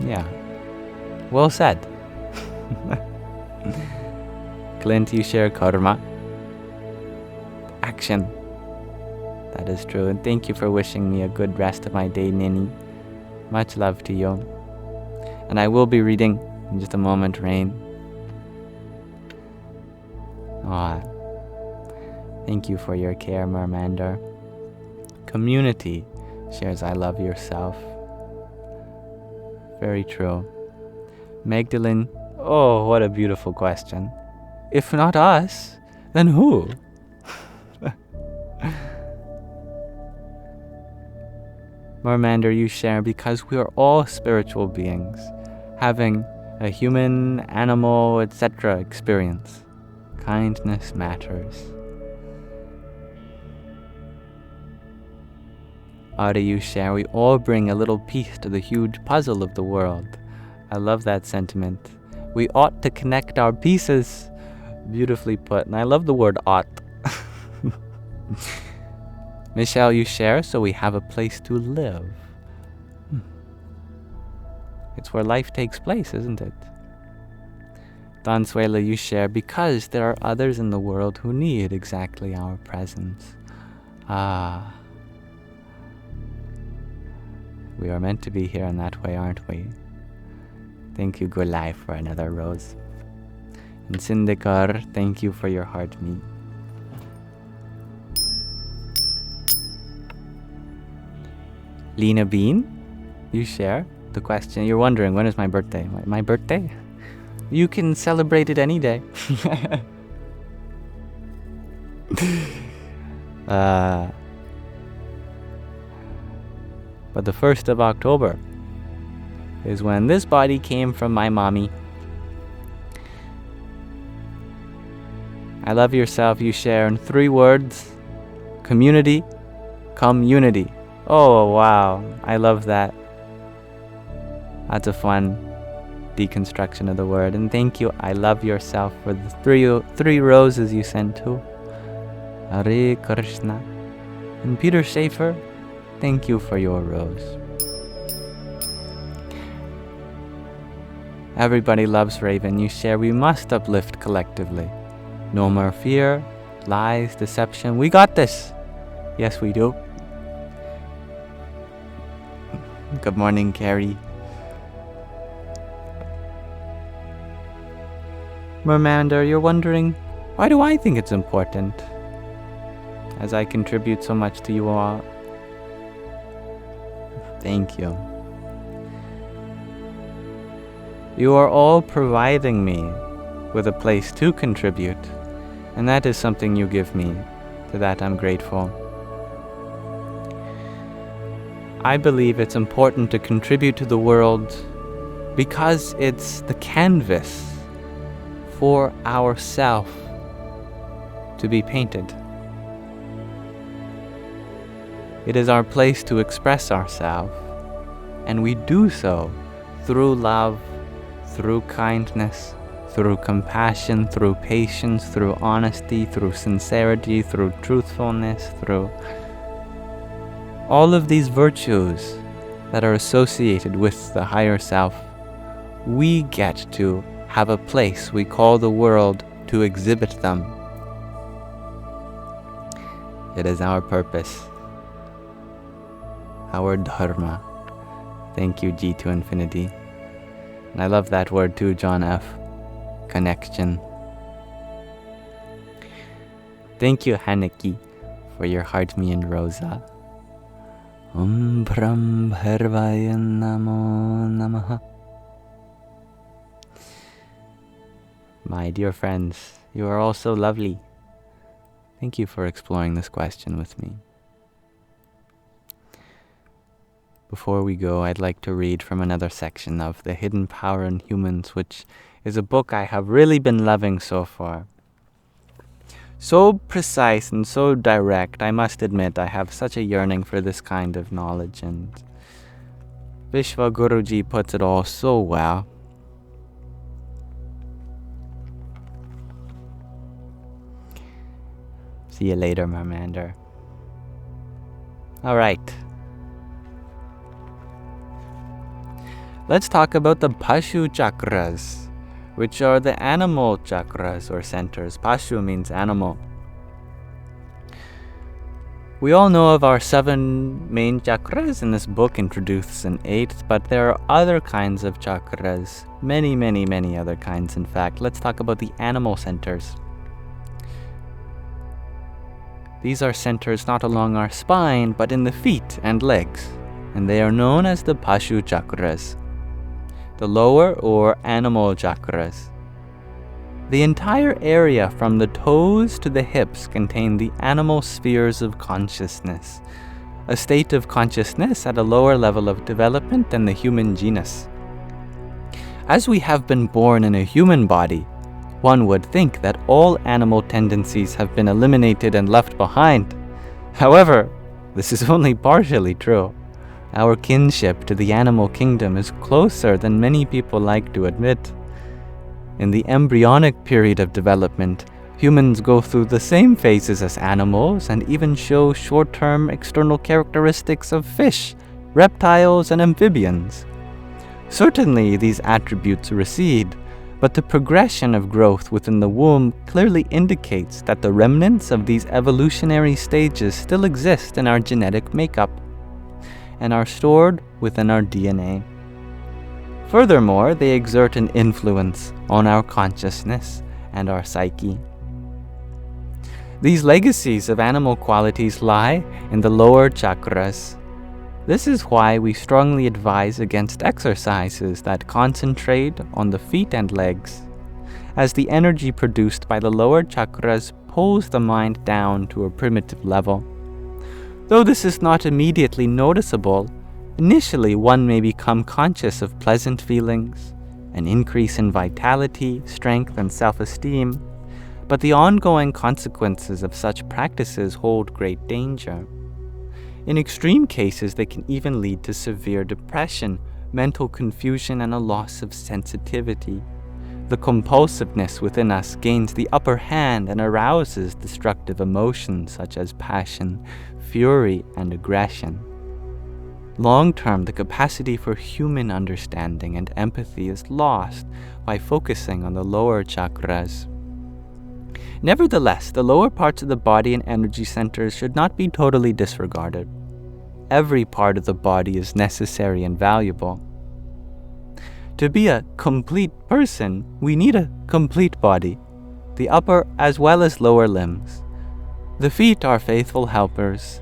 S1: Yeah. Well said. Clint, you share karma. Action. That is true. And thank you for wishing me a good rest of my day, Nini. Much love to you. And I will be reading in just a moment, Rain. Ah, thank you for your care, Mermander. Community shares I love yourself. Very true. Magdalene, oh, what a beautiful question. If not us, then who? Mermander, you share because we are all spiritual beings, having a human, animal, etc. experience. Kindness matters. Ari, you share, we all bring a little piece to the huge puzzle of the world. I love that sentiment. We ought to connect our pieces. Beautifully put. And I love the word ought. Michelle, you share, so we have a place to live. It's where life takes place, isn't it? Donsuela, you share, because there are others in the world who need exactly our presence. Ah. We are meant to be here in that way, aren't we? Thank you, Good Life, for another rose. And Sindikar, thank you for your heart meat. Lena Bean, you share. the question, you're wondering, when is my birthday? My birthday? You can celebrate it any day. But the 1st of October is when this body came from my mommy. I love yourself, you share in 3 words. Community, community. Oh, wow. I love that. That's a fun deconstruction of the word. And thank you, I love yourself, for the three roses you sent too. Hare Krishna. And Peter Schaefer, thank you for your rose. Everybody loves Raven. You share, we must uplift collectively. No more fear, lies, deception. We got this. Yes, we do. Good morning, Carrie. Mermander, you're wondering, why do I think it's important? As I contribute so much to you all. Thank you. You are all providing me with a place to contribute, and that is something you give me. To that I'm grateful. I believe it's important to contribute to the world because it's the canvas for ourself to be painted. It is our place to express ourselves, and we do so through love, through kindness, through compassion, through patience, through honesty, through sincerity, through truthfulness, through all of these virtues that are associated with the higher self. We get to have a place we call the world to exhibit them. It is our purpose, our dharma. Thank you, G to infinity. And I love that word too, John F. Connection. Thank you, Haneki, for your heart, me and Rosa. Brahm Bharvaya Namo Namaha. My dear friends, you are all so lovely. Thank you for exploring this question with me. Before we go, I'd like to read from another section of The Hidden Power in Humans, which is a book I have really been loving so far. So precise and so direct, I must admit I have such a yearning for this kind of knowledge, and Vishwa Guruji puts it all so well. See you later, Mermander. Alright. Let's talk about the Pashu Chakras, which are the animal chakras or centers. Pashu means animal. We all know of our 7 main chakras, and this book introduces an 8th, but there are other kinds of chakras. Many, many, many other kinds, in fact. Let's talk about the animal centers. These are centers not along our spine, but in the feet and legs, and they are known as the Pashu chakras. The lower or animal chakras. The entire area from the toes to the hips contain the animal spheres of consciousness, a state of consciousness at a lower level of development than the human genus. As we have been born in a human body, one would think that all animal tendencies have been eliminated and left behind. However, this is only partially true. Our kinship to the animal kingdom is closer than many people like to admit. In the embryonic period of development, humans go through the same phases as animals and even show short-term external characteristics of fish, reptiles, and amphibians. Certainly, these attributes recede, but the progression of growth within the womb clearly indicates that the remnants of these evolutionary stages still exist in our genetic makeup and are stored within our DNA. Furthermore, they exert an influence on our consciousness and our psyche. These legacies of animal qualities lie in the lower chakras. This is why we strongly advise against exercises that concentrate on the feet and legs, as the energy produced by the lower chakras pulls the mind down to a primitive level. Though this is not immediately noticeable, initially one may become conscious of pleasant feelings, an increase in vitality, strength, and self-esteem, but the ongoing consequences of such practices hold great danger. In extreme cases, they can even lead to severe depression, mental confusion, and a loss of sensitivity. The compulsiveness within us gains the upper hand and arouses destructive emotions such as passion, fury, and aggression. Long-term, the capacity for human understanding and empathy is lost by focusing on the lower chakras. Nevertheless, the lower parts of the body and energy centers should not be totally disregarded. Every part of the body is necessary and valuable. To be a complete person, we need a complete body, the upper as well as lower limbs. The feet are faithful helpers.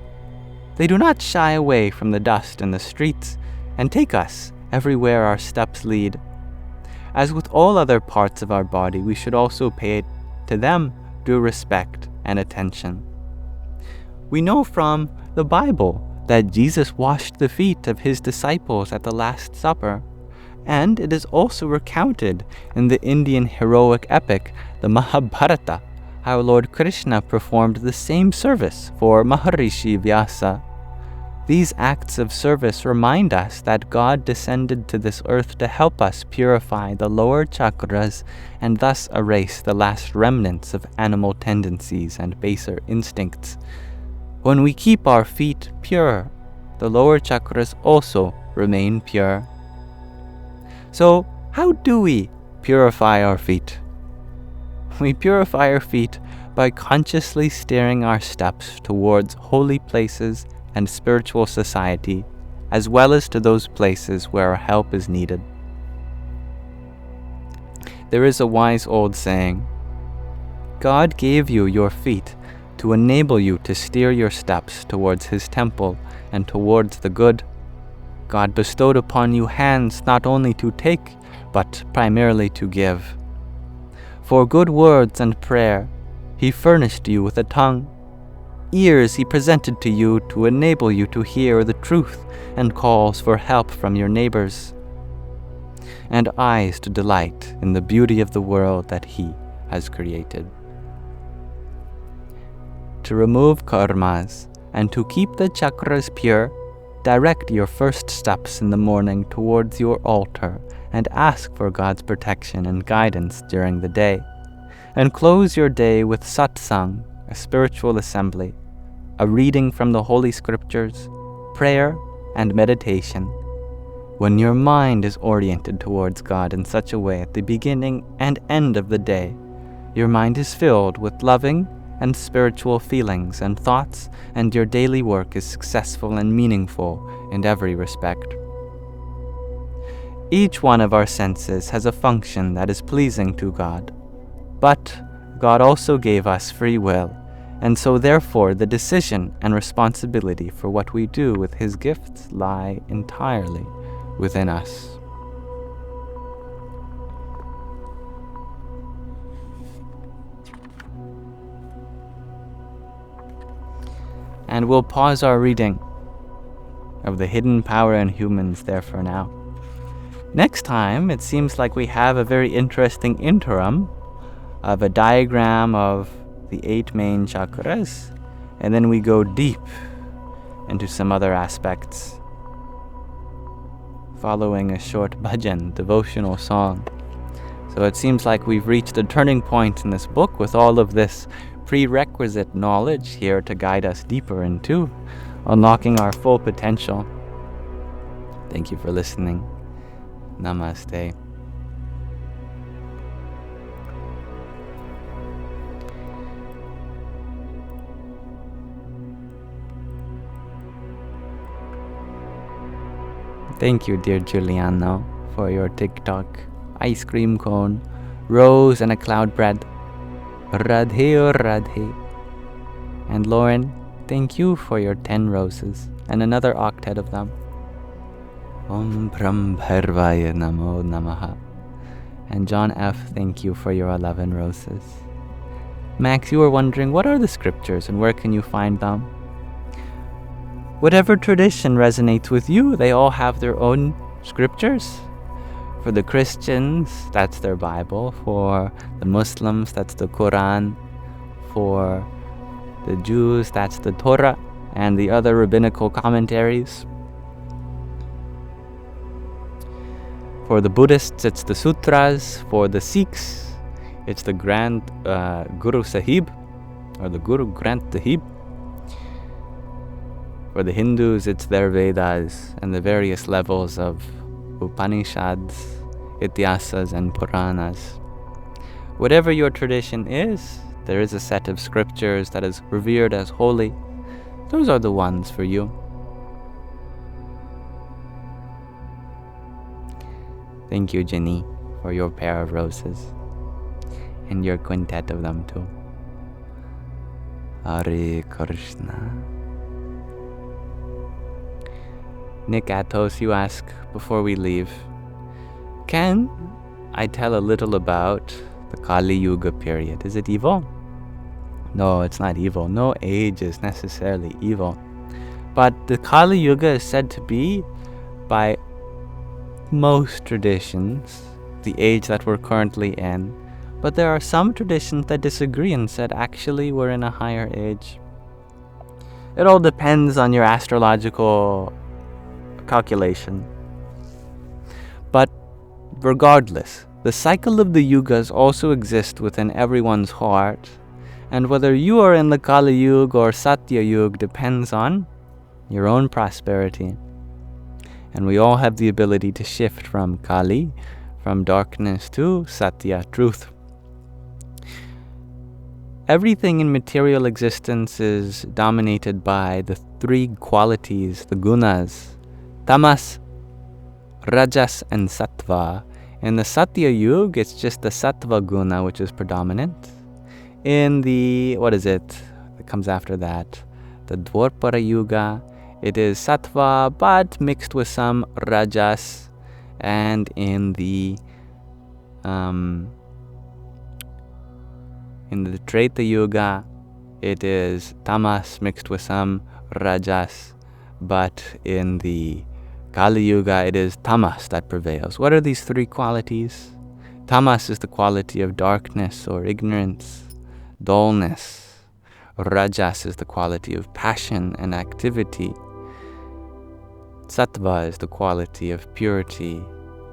S1: They do not shy away from the dust in the streets and take us everywhere our steps lead. As with all other parts of our body, we should also pay to them due respect and attention. We know from the Bible that Jesus washed the feet of his disciples at the Last Supper, and it is also recounted in the Indian heroic epic, the Mahabharata, how Lord Krishna performed the same service for Maharishi Vyasa. These acts of service remind us that God descended to this earth to help us purify the lower chakras and thus erase the last remnants of animal tendencies and baser instincts. When we keep our feet pure, the lower chakras also remain pure. So, how do we purify our feet? We purify our feet by consciously steering our steps towards holy places and spiritual society, as well as to those places where our help is needed. There is a wise old saying, God gave you your feet to enable you to steer your steps towards his temple and towards the good. God bestowed upon you hands not only to take, but primarily to give. For good words and prayer, he furnished you with a tongue. Ears he presented to you to enable you to hear the truth and calls for help from your neighbors, and eyes to delight in the beauty of the world that he has created. To remove karmas and to keep the chakras pure, direct your first steps in the morning towards your altar and ask for God's protection and guidance during the day, and close your day with satsang, a spiritual assembly, a reading from the Holy Scriptures, prayer, and meditation. When your mind is oriented towards God in such a way at the beginning and end of the day, your mind is filled with loving and spiritual feelings and thoughts, and your daily work is successful and meaningful in every respect. Each one of our senses has a function that is pleasing to God, but God also gave us free will, and so therefore the decision and responsibility for what we do with his gifts lie entirely within us. And we'll pause our reading of the hidden power in humans there for now. Next time, it seems like we have a very interesting interim of a diagram of the 8 main chakras, and then we go deep into some other aspects, following a short bhajan, devotional song. So it seems like we've reached a turning point in this book with all of this prerequisite knowledge here to guide us deeper into unlocking our full potential. Thank you for listening. Namaste. Thank you, dear Giuliano, for your TikTok, ice cream cone, rose, and a cloud bread. Radhe or Radhe. And Lauren, thank you for your 10 roses and another octet of them. Om Pram Bharvaya Namo Namaha. And John F., thank you for your 11 roses. Max, you were wondering, what are the scriptures and where can you find them? Whatever tradition resonates with you, they all have their own scriptures. For the Christians, that's their Bible. For the Muslims, that's the Quran. For the Jews, that's the Torah and the other rabbinical commentaries. For the Buddhists, it's the Sutras. For the Sikhs, it's the Grand Guru Sahib, or the Guru Granth Sahib. For the Hindus, it's their Vedas and the various levels of Upanishads, Ityasas, and Puranas. Whatever your tradition is, there is a set of scriptures that is revered as holy. Those are the ones for you. Thank you, Jenny, for your pair of roses. And your quintet of them too. Hare Krishna. Nick Atos, you ask, before we leave, can I tell a little about the Kali Yuga period? Is it evil? No, it's not evil. No age is necessarily evil. But the Kali Yuga is said to be, by most traditions, the age that we're currently in. But there are some traditions that disagree and said, actually, we're in a higher age. It all depends on your astrological calculation. But regardless, the cycle of the yugas also exists within everyone's heart, and whether you are in the Kali Yuga or Satya Yuga depends on your own prosperity. And we all have the ability to shift from Kali, from darkness, to Satya, truth. Everything in material existence is dominated by the 3 qualities, the gunas, tamas, rajas, and sattva. In the Satya Yuga, it's just the sattva guna which is predominant. In the, it comes after that, the Dwapara Yuga, it is sattva but mixed with some rajas. And in the Treta Yuga, it is tamas mixed with some rajas. But in the Kali Yuga, it is tamas that prevails. What are these 3 qualities? Tamas is the quality of darkness or ignorance, dullness. Rajas is the quality of passion and activity. Sattva is the quality of purity,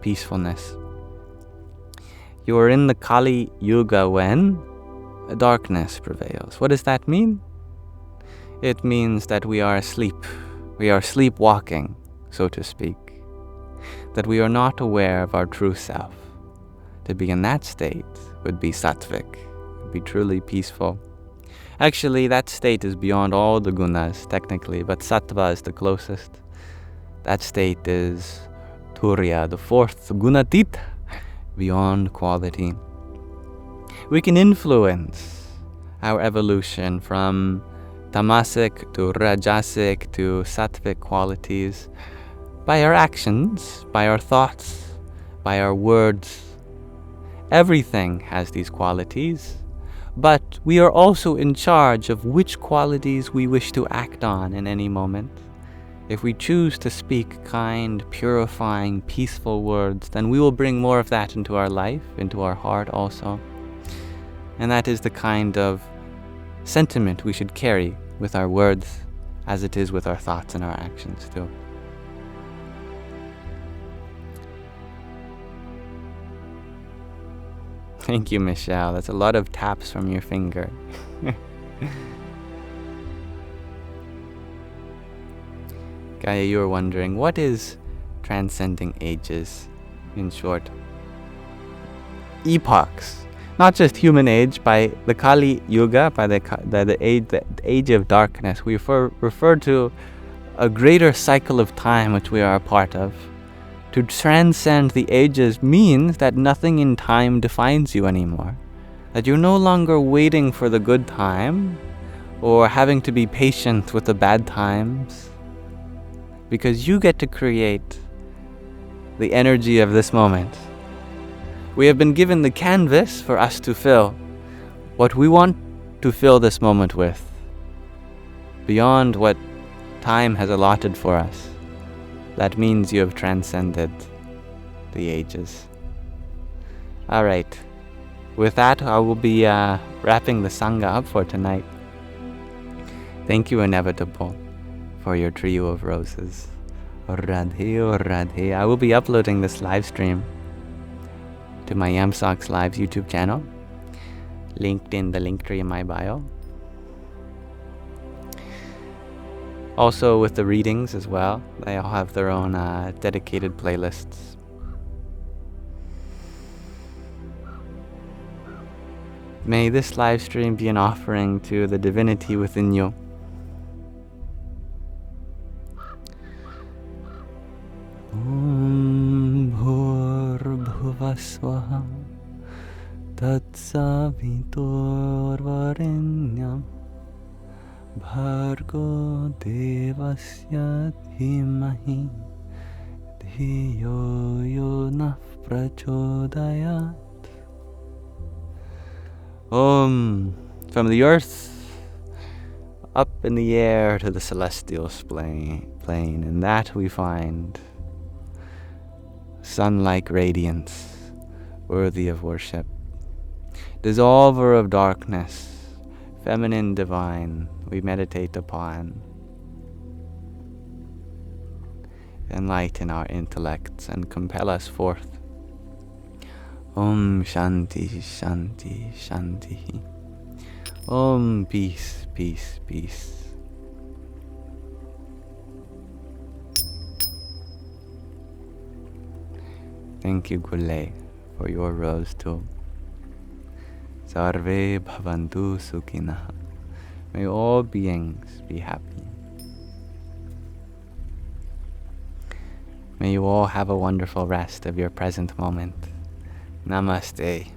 S1: peacefulness. You are in the Kali Yuga when darkness prevails. What does that mean? It means that we are asleep. We are sleepwalking, so to speak. That we are not aware of our true self. To be in that state would be sattvic, would be truly peaceful. Actually, that state is beyond all the gunas, technically, but sattva is the closest. That state is Turiya, the 4th gunatit, beyond quality. We can influence our evolution from tamasic to rajasic to sattvic qualities by our actions, by our thoughts, by our words. Everything has these qualities, but we are also in charge of which qualities we wish to act on in any moment. If we choose to speak kind, purifying, peaceful words, then we will bring more of that into our life, into our heart also. And that is the kind of sentiment we should carry with our words, as it is with our thoughts and our actions too. Thank you, Michelle. That's a lot of taps from your finger. Gaia, you were wondering, what is transcending ages, in short? Epochs. Not just human age. By the Kali Yuga, by the age of darkness, we refer to a greater cycle of time which we are a part of. To transcend the ages means that nothing in time defines you anymore. That you're no longer waiting for the good time, or having to be patient with the bad times, because you get to create the energy of this moment. We have been given the canvas for us to fill what we want to fill this moment with, beyond what time has allotted for us. That means you have transcended the ages. Alright, with that I will be wrapping the Sangha up for tonight. Thank you, Inevitable, for your trio of roses. Radhe, oh Radhe. I will be uploading this live stream to my Yamsox Live's YouTube channel, linked in the link tree in my bio. Also with the readings as well. They all have their own dedicated playlists. May this live stream be an offering to the divinity within you. Om Bhuvaswaha Tatsavitorvarenyam Bhargo Devasya Dhimahi Dhiyo Yonah Prachodayat. From the earth up in the air to the celestial plane, and that we find sun-like radiance, worthy of worship. Dissolver of darkness, feminine divine, we meditate upon. Enlighten our intellects and compel us forth. Om Shanti, Shanti, Shanti. Om peace, peace, peace. Thank you, Gule, for your rose too. Sarve bhavantu sukhinah. May all beings be happy. May you all have a wonderful rest of your present moment. Namaste.